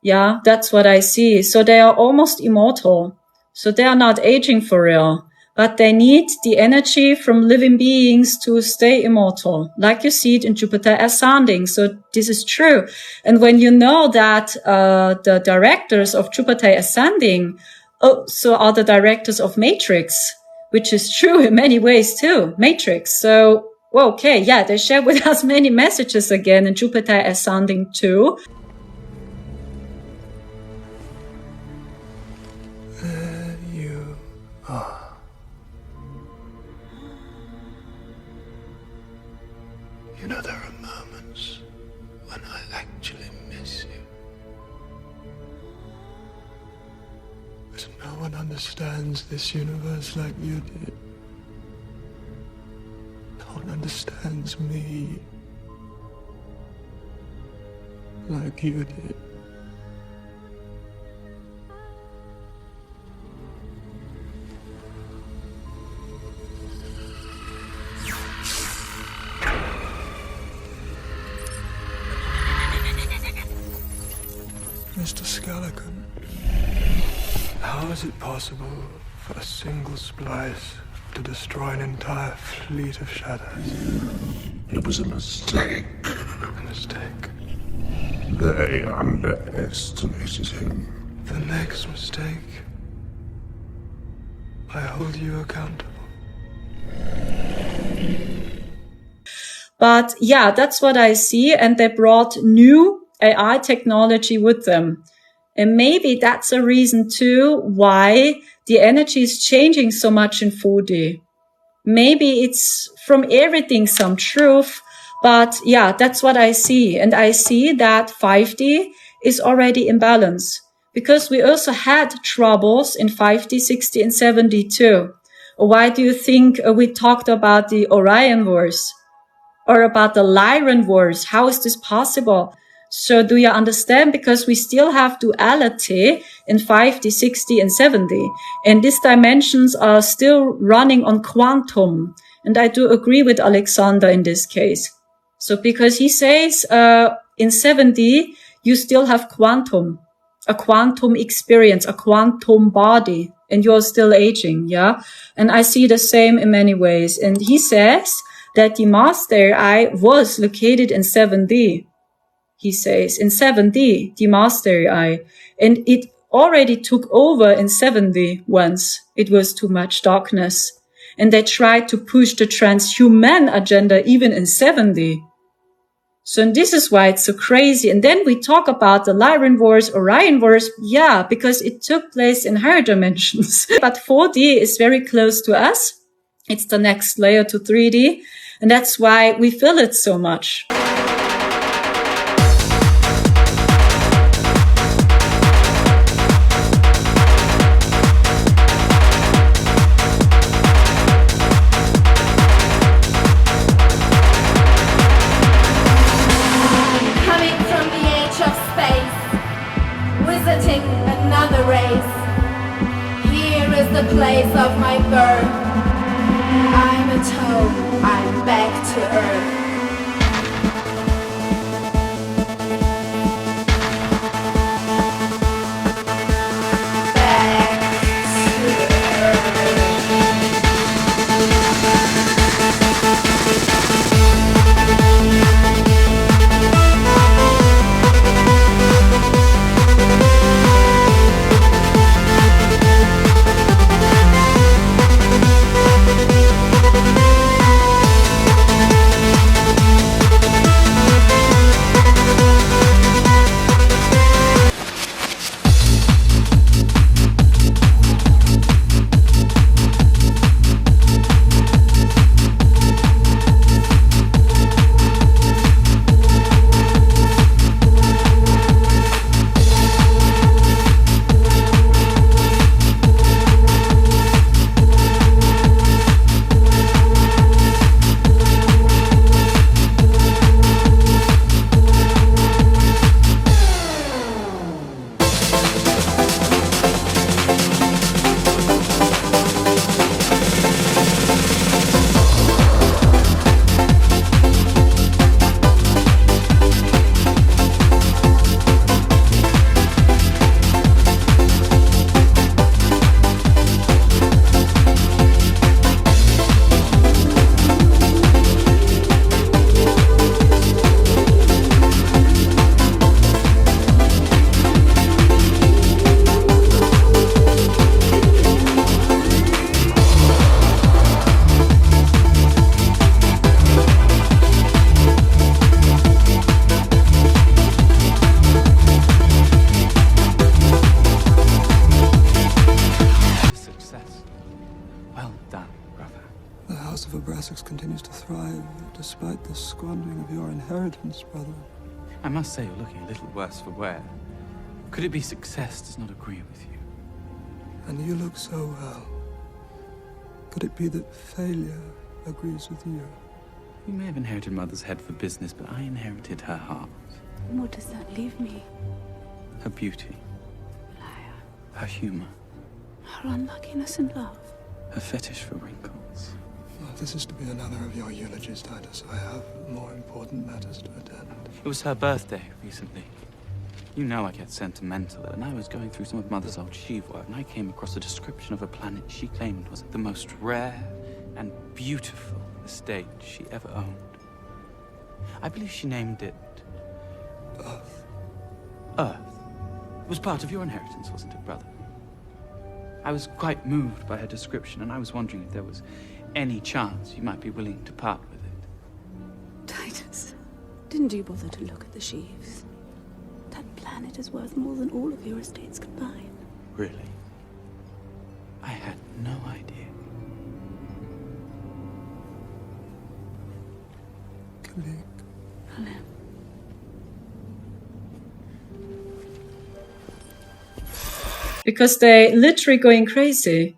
Speaker 1: Yeah, that's what I see. So they are almost immortal. So they are not aging for real, but they need the energy from living beings to stay immortal, like you see it in Jupiter Ascending. So this is true. And when you know that the directors of Jupiter Ascending also are the directors of Matrix, which is true in many ways too, Matrix. So, well, okay, yeah, they share with us many messages again in Jupiter Ascending too.
Speaker 4: You know, there are moments when I actually miss you. But no one understands this universe like you did. No one understands me like you did. Mr. Skeleton, how is it possible for a single splice to destroy an entire fleet of shadows?
Speaker 5: It was a mistake.
Speaker 4: A mistake.
Speaker 5: They underestimated him.
Speaker 4: The next mistake, I hold you accountable.
Speaker 1: But yeah, that's what I see. And they brought new AI technology with them. And maybe that's a reason too why the energy is changing so much in 4D. Maybe it's from everything some truth, But yeah, that's what I see. And I see that 5D is already in balance because we also had troubles in 5D, 60 and 70 too. Why do you think we talked about the Orion Wars or about the Lyran Wars? How is this possible? So do you understand? Because we still have duality in 5D, 60 and 70. And these dimensions are still running on quantum. And I do agree with Alexander in this case. So because he says in 7D, you still have quantum, a quantum experience, a quantum body, and you're still aging, yeah? And I see the same in many ways. And he says that the master eye was located in 7D. He says in 7D, the master eye. And it already took over in 7D once. It was too much darkness. And they tried to push the transhuman agenda even in 7D. So this is why it's so crazy. And then we talk about the Lyran Wars, Orion Wars. Yeah, because it took place in higher dimensions. But 4D is very close to us. It's the next layer to 3D. And that's why we feel it so much.
Speaker 6: Place of my birth, I'm at home, I'm back to earth.
Speaker 4: Continues to thrive despite the squandering of your inheritance, brother.
Speaker 7: I must say you're looking a little worse for wear. Could it be success does not agree with you?
Speaker 4: And you look so well. Could it be that failure agrees with you?
Speaker 7: You may have inherited Mother's head for business, but I inherited her heart.
Speaker 6: What does that leave me?
Speaker 7: Her beauty.
Speaker 6: Liar.
Speaker 7: Her humor.
Speaker 6: Her unluckiness in love.
Speaker 7: Her fetish for wrinkles.
Speaker 4: Well, this is to be another of your eulogies, Titus. I have more important matters to attend.
Speaker 7: It was her birthday recently. You know I get sentimental, and I was going through some of Mother's old sheave work, and I came across a description of a planet she claimed was the most rare and beautiful estate she ever owned. I believe she named it...
Speaker 4: Earth.
Speaker 7: Earth. It was part of your inheritance, wasn't it, brother? I was quite moved by her description, and I was wondering if there was any chance you might be willing to part with it.
Speaker 6: Titus, didn't you bother to look at the sheaves? That planet is worth more than all of your estates combined.
Speaker 7: Really? I had no idea.
Speaker 1: Because they literally going crazy.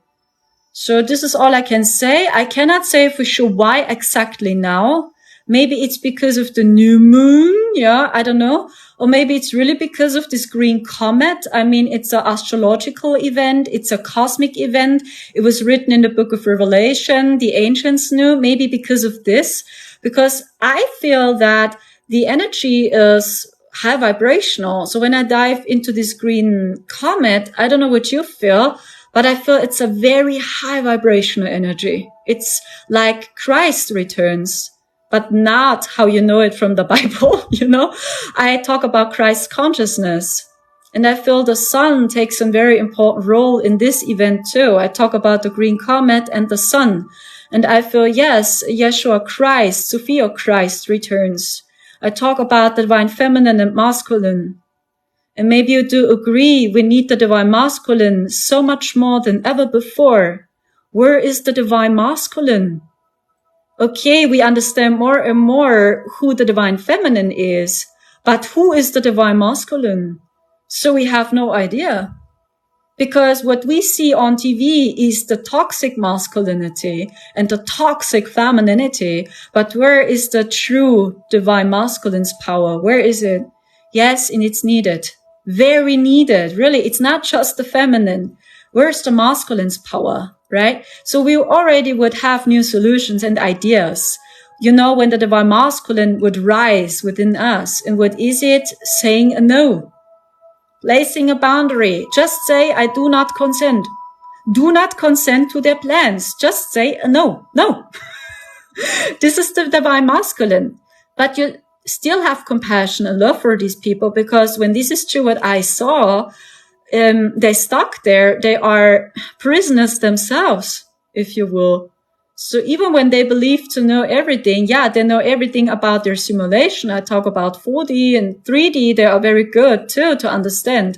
Speaker 1: So this is all I can say. I cannot say for sure why exactly now. Maybe it's because of the new moon. Yeah, I don't know. Or maybe it's really because of this green comet. I mean, it's an astrological event. It's a cosmic event. It was written in the book of Revelation. The ancients knew. Maybe because of this. Because I feel that the energy is high vibrational. So when I dive into this green comet, I don't know what you feel, but I feel it's a very high vibrational energy. It's like Christ returns, but not how you know it from the Bible, you know? I talk about Christ's consciousness. And I feel the sun takes a very important role in this event too. I talk about the green comet and the sun. And I feel, yes, Yeshua Christ, Sophia Christ returns. I talk about the divine feminine and masculine. And maybe you do agree we need the divine masculine so much more than ever before. Where is the divine masculine? Okay, we understand more and more who the divine feminine is, but who is the divine masculine? So we have no idea. Because what we see on TV is the toxic masculinity and the toxic femininity. But where is the true divine masculine's power? Where is it? Yes, and it's needed. Very needed. Really, it's not just the feminine. Where's the masculine's power, right? So we already would have new solutions and ideas. You know, when the divine masculine would rise within us. And what is it? Saying a no. Placing a boundary. Just say, I do not consent. Do not consent to their plans. Just say no. No. This is the divine masculine. But you still have compassion and love for these people, because when this is true, what I saw, they stuck there. They are prisoners themselves, if you will. So even when they believe to know everything, yeah, they know everything about their simulation. I talk about 4D and 3D. They are very good too to understand,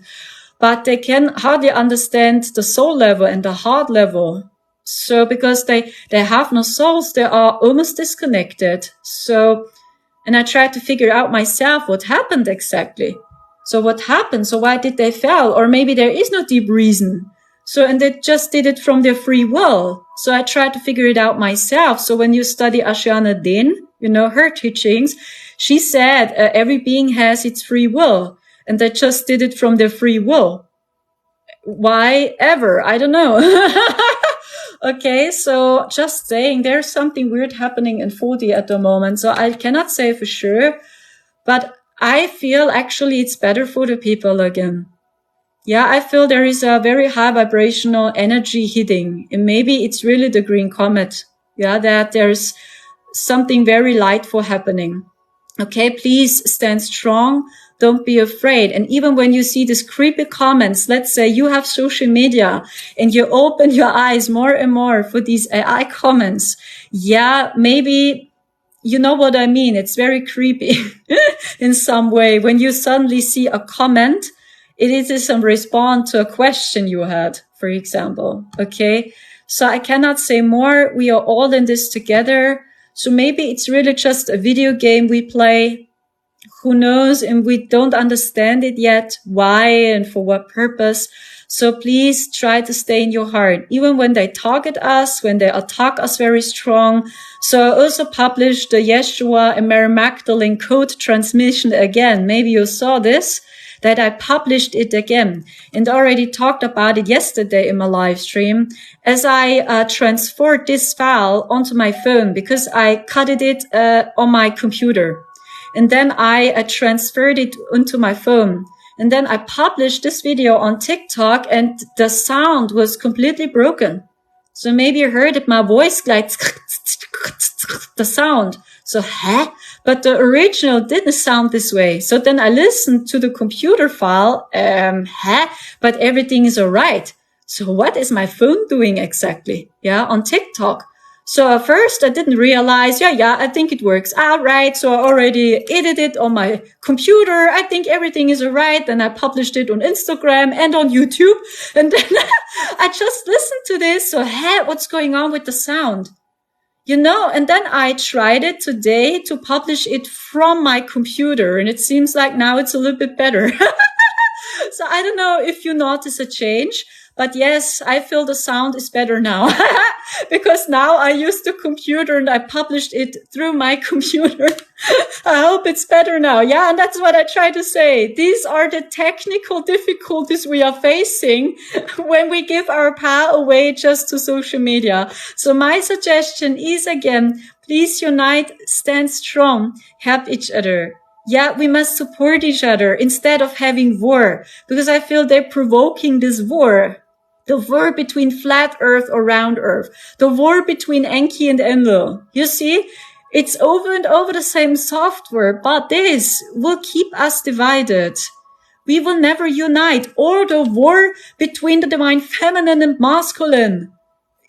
Speaker 1: but they can hardly understand the soul level and the heart level. So because they have no souls, they are almost disconnected. So, and I tried to figure out myself what happened exactly. So what happened? So why did they fail? Or maybe there is no deep reason. So, and they just did it from their free will. So I tried to figure it out myself. So when you study Ashiana Din, you know, her teachings, she said every being has its free will. And they just did it from their free will. Why ever? I don't know. Okay, so just saying there's something weird happening in 4D at the moment. So I cannot say for sure. But I feel actually it's better for the people again. Yeah, I feel there is a very high vibrational energy hitting. And maybe it's really the green comet. Yeah, that there's something very lightful happening. Okay, please stand strong. Don't be afraid. And even when you see these creepy comments, let's say you have social media and you open your eyes more and more for these AI comments. Yeah, maybe you know what I mean. It's very creepy in some way. When you suddenly see a comment, it is a response to a question you had, for example. Okay. So I cannot say more. We are all in this together. So maybe it's really just a video game we play. Who knows? And we don't understand it yet. Why and for what purpose? So please try to stay in your heart. Even when they target us, when they attack us very strong. So I also published the Yeshua and Mary Magdalene code transmission again. Maybe you saw this, that I published it again and already talked about it yesterday in my live stream as I transferred this file onto my phone because I cut it on my computer. And then I transferred it onto my phone. And then I published this video on TikTok and the sound was completely broken. So maybe you heard it, my voice like the sound. So, But the original didn't sound this way. So then I listened to the computer file, but everything is all right. So what is my phone doing exactly? Yeah, on TikTok. So at first I didn't realize, I think it works out right. So I already edited on my computer. I think everything is all right. And I published it on Instagram and on YouTube. And then I just listened to this. So, what's going on with the sound? And then I tried it today to publish it from my computer, and it seems like now it's a little bit better. So I don't know if you notice a change, but yes, I feel the sound is better now because now I used the computer and I published it through my computer. I hope it's better now. Yeah, and that's what I try to say. These are the technical difficulties we are facing when we give our power away just to social media. So my suggestion is, again, please unite, stand strong, help each other. Yeah, we must support each other instead of having war, because I feel they're provoking this war. The war between flat earth or round earth. The war between Enki and Enlil. You see, it's over and over the same software, but this will keep us divided. We will never unite. Or the war between the divine feminine and masculine.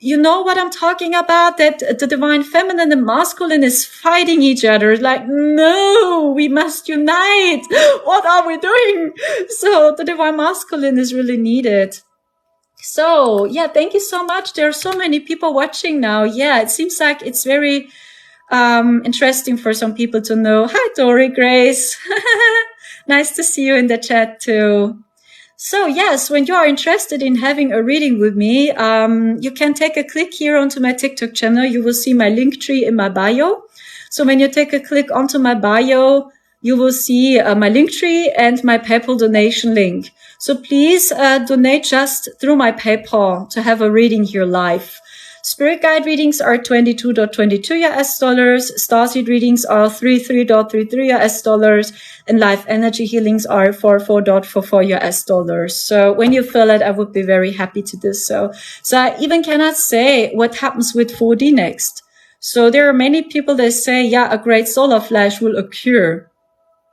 Speaker 1: You know what I'm talking about? That the divine feminine and masculine is fighting each other. Like, no, we must unite. What are we doing? So the divine masculine is really needed. So yeah, thank you so much. There are so many people watching now. Yeah, it seems like it's very interesting for some people to know. Hi, Dory Grace. Nice to see you in the chat too. So yes, when you are interested in having a reading with me, you can take a click here onto my TikTok channel. You will see my link tree in my bio. So when you take a click onto my bio, you will see my link tree and my PayPal donation link. So please donate just through my PayPal to have a reading here live. Spirit guide readings are $22.22 US dollars. Starseed readings are $33.33 US dollars. And life energy healings are $44.44 US dollars. So when you feel it, I would be very happy to do so. So I even cannot say what happens with 4D next. So there are many people that say, yeah, a great solar flash will occur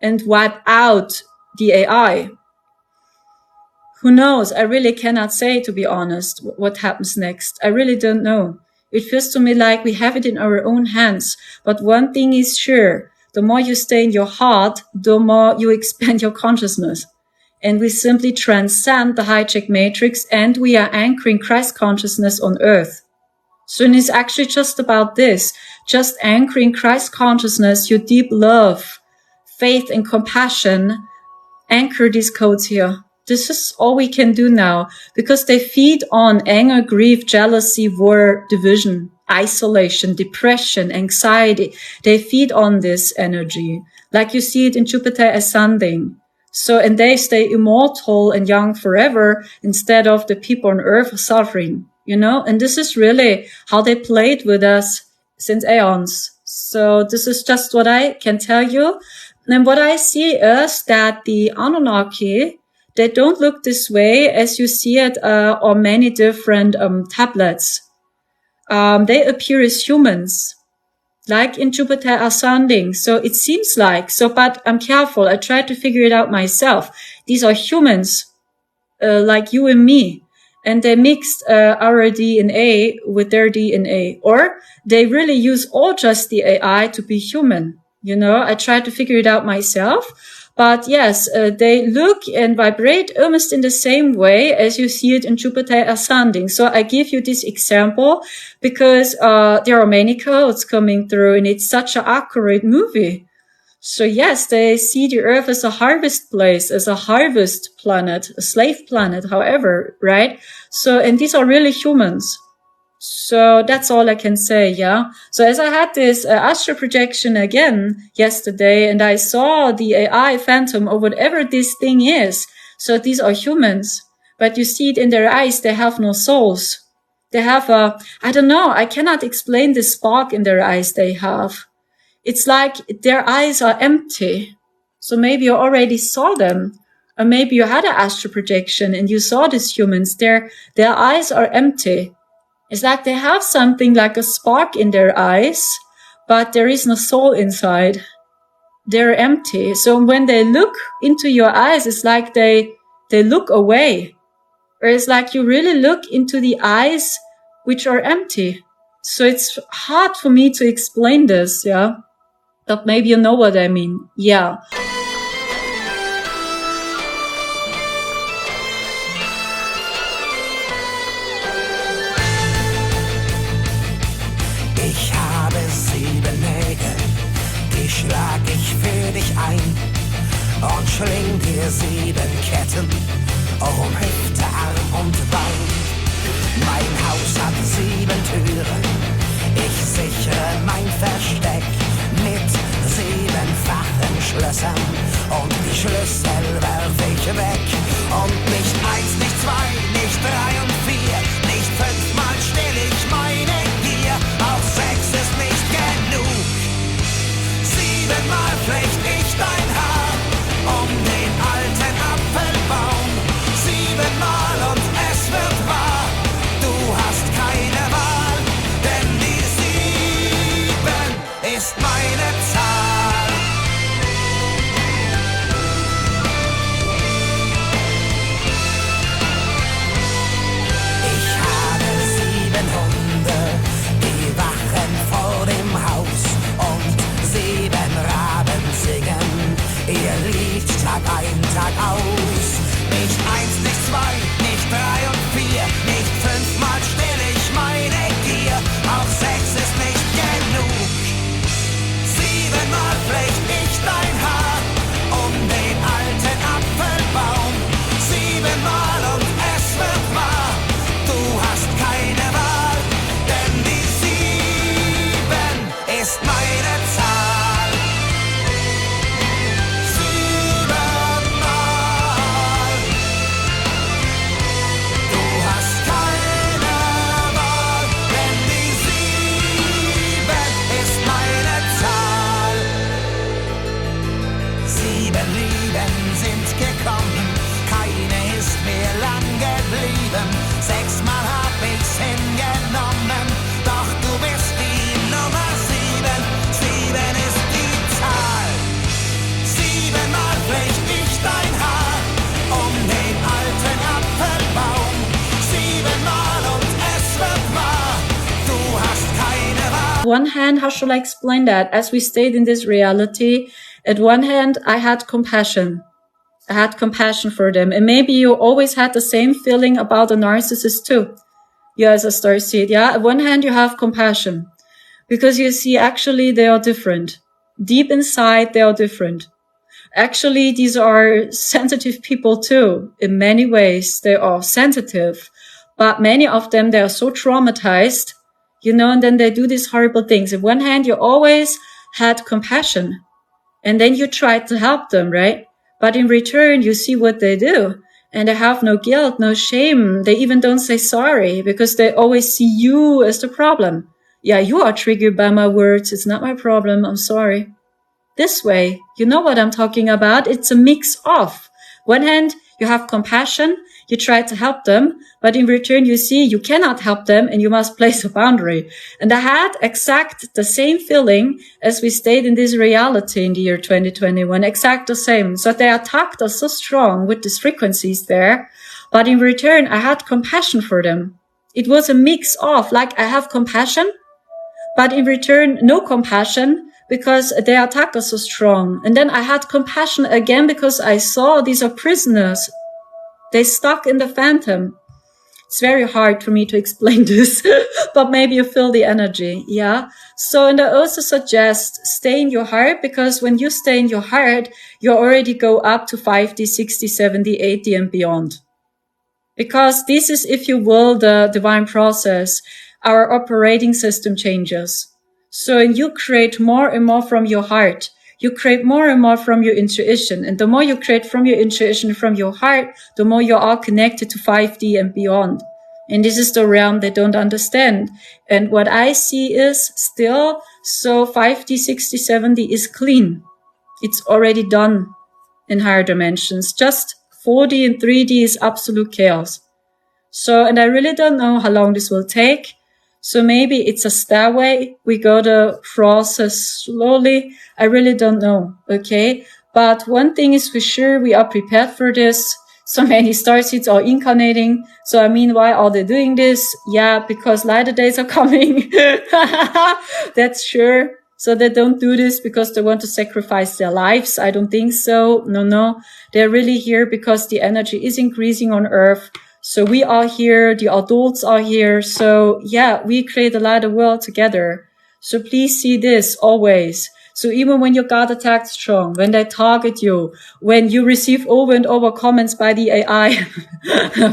Speaker 1: and wipe out the AI. Who knows? I really cannot say, to be honest, what happens next. I really don't know. It feels to me like we have it in our own hands. But one thing is sure, the more you stay in your heart, the more you expand your consciousness. And we simply transcend the hijack matrix and we are anchoring Christ consciousness on earth. So it's actually just about this, just anchoring Christ consciousness, your deep love, faith and compassion, anchor these codes here. This is all we can do now because they feed on anger, grief, jealousy, war, division, isolation, depression, anxiety. They feed on this energy like you see it in Jupiter ascending. So, and they stay immortal and young forever instead of the people on earth suffering, and this is really how they played with us since aeons. So this is just what I can tell you. And what I see is that the Anunnaki, they don't look this way as you see it on many different tablets. They appear as humans, like in Jupiter ascending. So it seems like, but I'm careful. I tried to figure it out myself. These are humans, like you and me. And they mixed our DNA with their DNA. Or they really use all just the AI to be human. I tried to figure it out myself. But yes, they look and vibrate almost in the same way as you see it in Jupiter ascending. So I give you this example because there are many codes coming through and it's such an accurate movie. So yes, they see the Earth as a harvest place, as a harvest planet, a slave planet, however, right? So, and these are really humans. So that's all I can say, yeah. So as I had this astral projection again yesterday and I saw the AI phantom or whatever this thing is. So these are humans, but you see it in their eyes. They have no souls. They have I don't know. I cannot explain the spark in their eyes they have. It's like their eyes are empty. So maybe you already saw them. Or maybe you had an astral projection and you saw these humans. Their eyes are empty. It's like they have something like a spark in their eyes, but there is no soul inside. They're empty. So when they look into your eyes, it's like they look away. Or it's like you really look into the eyes which are empty. So it's hard for me to explain this, yeah. But maybe you know what I mean. Yeah.
Speaker 8: Ich habe mir 7 Ketten um Hüfte, Arm und Bein. Mein Haus hat 7 Türen, ich sichere mein Versteck mit 7-fachen Schlössern und die Schlüssel werf ich weg. Und nicht 1, nicht 2, nicht 3 und 4, nicht 5-mal still ich meine Gier, auch 6 ist nicht genug. 7-mal flecht ich dein Haar um den alten Apfelbaum. 7-mal und es wird wahr, du hast keine Wahl, denn die 7 ist meine Zahl. Ich habe 7 Hunde, die wachen vor dem Haus und 7 Raben singen ihr Lied Tag ein, Tag aus. Nicht 1, nicht 2, nicht 3 und 4, nicht 5-mal still ich meine Gier, auch 6 ist nicht genug. 7-mal flecht ich dein Haar um den alten Apfelbaum. 7-mal und es wird wahr, du hast keine Wahl, denn die 7 ist meine Zahl. 7-mal, du hast keine Wahl, denn die 7 ist meine Zahl. 7 Lieben sind gekommen, keine ist mir lang geblieben. 6-mal hab ich's hingenommen, doch du bist die Nummer 7. 7 ist die Zahl. 7-mal flecht ich dein Haar um den alten Apfelbaum. 7-mal und es wird wahr, du hast keine Wahl.
Speaker 1: One hand, how shall I explain that? As we stayed in this reality, at one hand, I had compassion. I had compassion for them. And maybe you always had the same feeling about a narcissist too. You as a starseed, yeah? At one hand, you have compassion because you see actually they are different. Deep inside, they are different. Actually, these are sensitive people too. In many ways, they are sensitive, but many of them, they are so traumatized, you know, and then they do these horrible things. On one hand, you always had compassion and then you tried to help them, right? But in return, you see what they do and they have no guilt, no shame. They even don't say sorry because they always see you as the problem. Yeah, you are triggered by my words. It's not my problem. I'm sorry. This way, you know what I'm talking about. It's a mix of one hand, you have compassion. You try to help them, but in return, you see you cannot help them and you must place a boundary. And I had exact the same feeling as we stayed in this reality in the year 2021, exact the same. So they attacked us so strong with these frequencies there, but in return, I had compassion for them. It was a mix of like I have compassion, but in return, no compassion because they attack us so strong. And then I had compassion again because I saw these are prisoners. They stuck in the phantom. It's very hard for me to explain this, but maybe you feel the energy. Yeah. So, and I also suggest stay in your heart because when you stay in your heart, you already go up to 5D, 60, 70, 80 and beyond. Because this is, if you will, the divine process. Our operating system changes. So you create more and more from your heart. You create more and more from your intuition. And the more you create from your intuition, from your heart, the more you are connected to 5D and beyond. And this is the realm they don't understand. And what I see is still, so 5D, 60, 70 is clean. It's already done in higher dimensions. Just 4D and 3D is absolute chaos. So, and I really don't know how long this will take. So maybe it's a stairway. We go the process slowly. I really don't know. Okay. But one thing is for sure, we are prepared for this. So many starseeds are incarnating. So I mean, why are they doing this? Yeah, because lighter days are coming. That's sure. So they don't do this because they want to sacrifice their lives. I don't think so. No. They're really here because the energy is increasing on Earth. So we are here, the adults are here. So yeah, we create a lighter world together. So please see this always. So even when your God attacks strong, when they target you, when you receive over and over comments by the AI,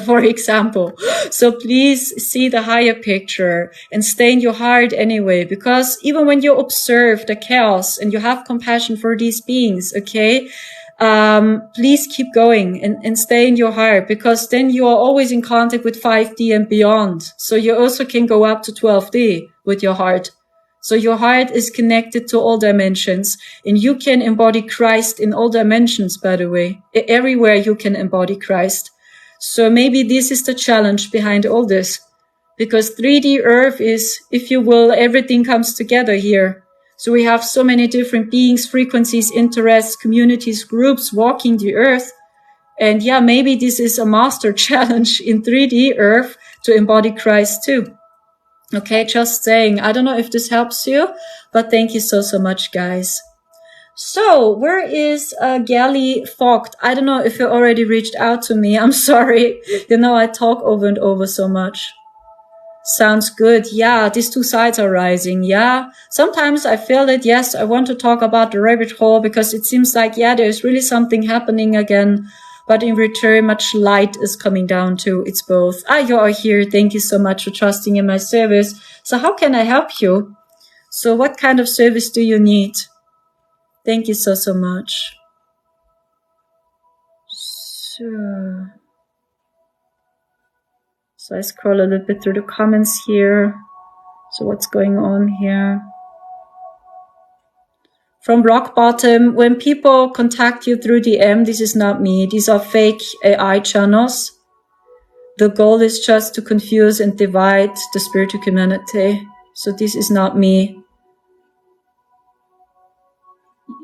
Speaker 1: for example. So please see the higher picture and stay in your heart anyway, because even when you observe the chaos and you have compassion for these beings, okay, please keep going and stay in your heart, because then you are always in contact with 5D and beyond. So you also can go up to 12D with your heart. So your heart is connected to all dimensions, and you can embody Christ in all dimensions, by the way. Everywhere you can embody Christ. So maybe this is the challenge behind all this, because 3D Earth is, if you will, everything comes together here. So we have so many different beings, frequencies, interests, communities, groups walking the earth. And yeah, maybe this is a master challenge in 3D Earth to embody Christ too. Okay, just saying. I don't know if this helps you, but thank you so much, guys. So, where is Gally Fogt? I don't know if you already reached out to me. I'm sorry. You know, I talk over and over so much. Sounds good. Yeah, these two sides are rising. Yeah, sometimes I feel it. Yes, I want to talk about the rabbit hole because it seems like, yeah, there's really something happening again. But in return, much light is coming down too. It's both. You are here. Thank you so much for trusting in my service. So how can I help you? So what kind of service do you need? Thank you so much. So I scroll a little bit through the comments here. So what's going on here? From rock bottom, when people contact you through DM, this is not me. These are fake AI channels. The goal is just to confuse and divide the spiritual community. So this is not me.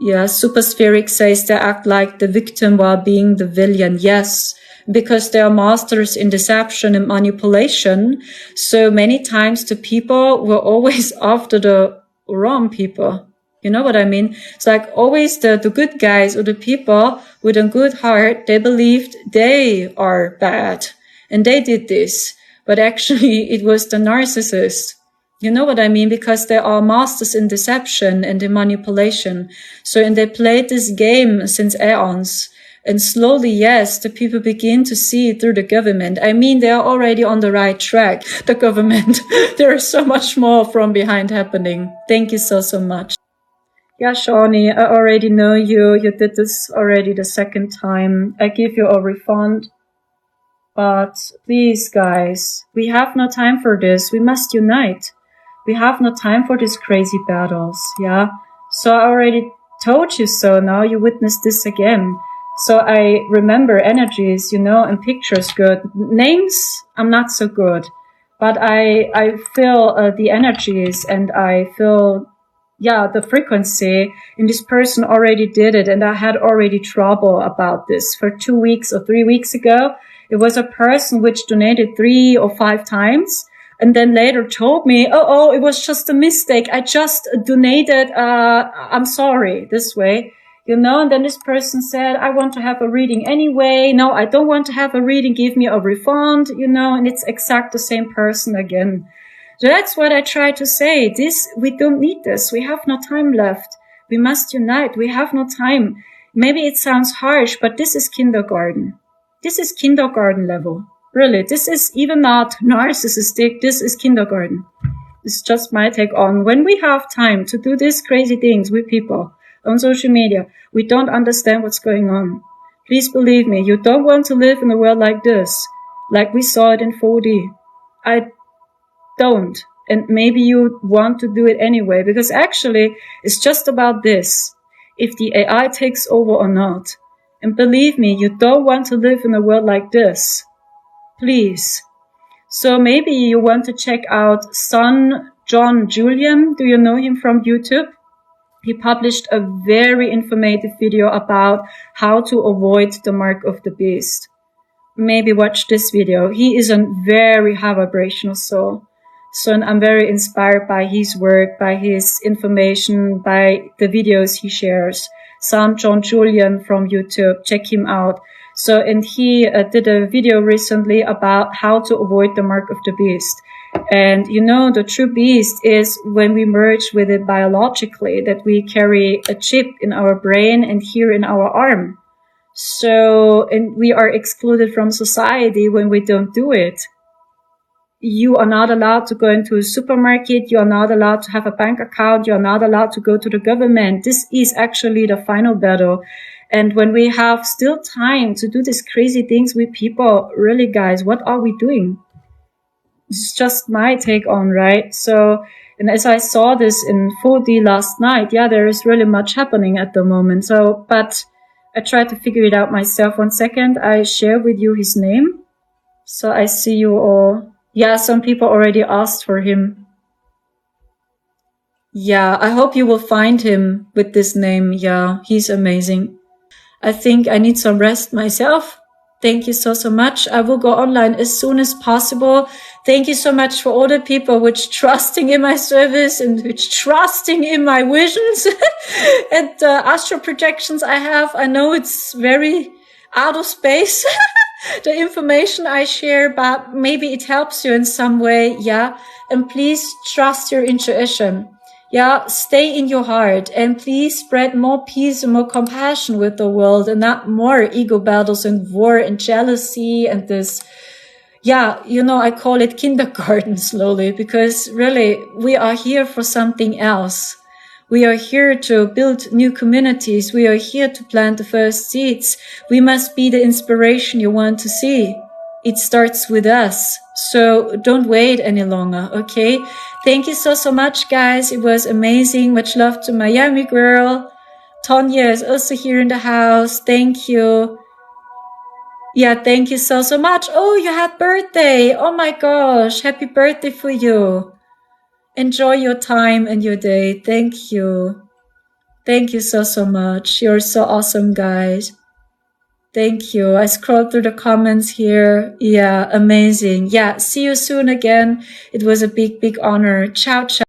Speaker 1: Yeah, Superspheric says they act like the victim while being the villain. Yes, because they are masters in deception and manipulation. So many times the people were always after the wrong people. You know what I mean? It's like always the good guys or the people with a good heart, they believed they are bad and they did this. But actually it was the narcissist. You know what I mean? Because they are masters in deception and in manipulation. So, and they played this game since eons. And slowly, yes, the people begin to see it through the government. I mean, they are already on the right track. The government, there is so much more from behind happening. Thank you so much. Yeah, Shawnee, I already know you. You did this already the second time. I give you a refund. But please, guys, we have no time for this. We must unite. We have no time for these crazy battles, yeah? So I already told you so. Now you witness this again. So I remember energies, you know, and pictures good. Names, I'm not so good. But I feel the energies and I feel, yeah, the frequency. And this person already did it. And I had already trouble about this for 2 weeks or 3 weeks ago. It was a person which donated 3 or 5 times. And then later told me, oh, it was just a mistake. I just donated, I'm sorry, this way, you know. And then this person said, I want to have a reading anyway. No, I don't want to have a reading. Give me a refund, you know. And it's exact the same person again. So that's what I try to say. We don't need this. We have no time left. We must unite. We have no time. Maybe it sounds harsh, but this is kindergarten. This is kindergarten level. Really, this is even not narcissistic. This is kindergarten. This is just my take on when we have time to do these crazy things with people on social media. We don't understand what's going on. Please believe me, you don't want to live in a world like this, like we saw it in 4D. I don't. And maybe you want to do it anyway, because actually it's just about this. If the AI takes over or not. And believe me, you don't want to live in a world like this. Please. So maybe you want to check out Son John Julian. Do you know him from YouTube? He published a very informative video about how to avoid the mark of the beast. Maybe watch this video. He is a very high vibrational soul. So I'm very inspired by his work, by his information, by the videos he shares. Son John Julian from YouTube. Check him out. So, and he did a video recently about how to avoid the mark of the beast. And you know, the true beast is when we merge with it biologically, that we carry a chip in our brain and here in our arm. So, and we are excluded from society when we don't do it. You are not allowed to go into a supermarket. You are not allowed to have a bank account. You are not allowed to go to the government. This is actually the final battle. And when we have still time to do these crazy things with people, really, guys, what are we doing? It's just my take on, right? So, and as I saw this in 4D last night, yeah, there is really much happening at the moment. So, but I tried to figure it out myself. 1 second, I share with you his name. So I see you all. Yeah, some people already asked for him. Yeah, I hope you will find him with this name. Yeah, he's amazing. I think I need some rest myself. Thank you so much. I will go online as soon as possible. Thank you so much for all the people which trusting in my service and which trusting in my visions and the astral projections I have. I know it's very out of space, the information I share, but maybe it helps you in some way. Yeah. And please trust your intuition. Yeah, stay in your heart and please spread more peace and more compassion with the world and not more ego battles and war and jealousy and this. Yeah, you know, I call it kindergarten slowly because really we are here for something else. We are here to build new communities. We are here to plant the first seeds. We must be the inspiration you want to see. It starts with us. So don't wait any longer, okay? Thank you so much, guys. It was amazing. Much love to Miami girl. Tonya is also here in the house. Thank you. Yeah, thank you so much. Oh, you had birthday. Oh my gosh. Happy birthday for you. Enjoy your time and your day. Thank you. Thank you so much. You're so awesome, guys. Thank you. I scrolled through the comments here. Yeah, amazing. Yeah, see you soon again. It was a big honor. Ciao, ciao.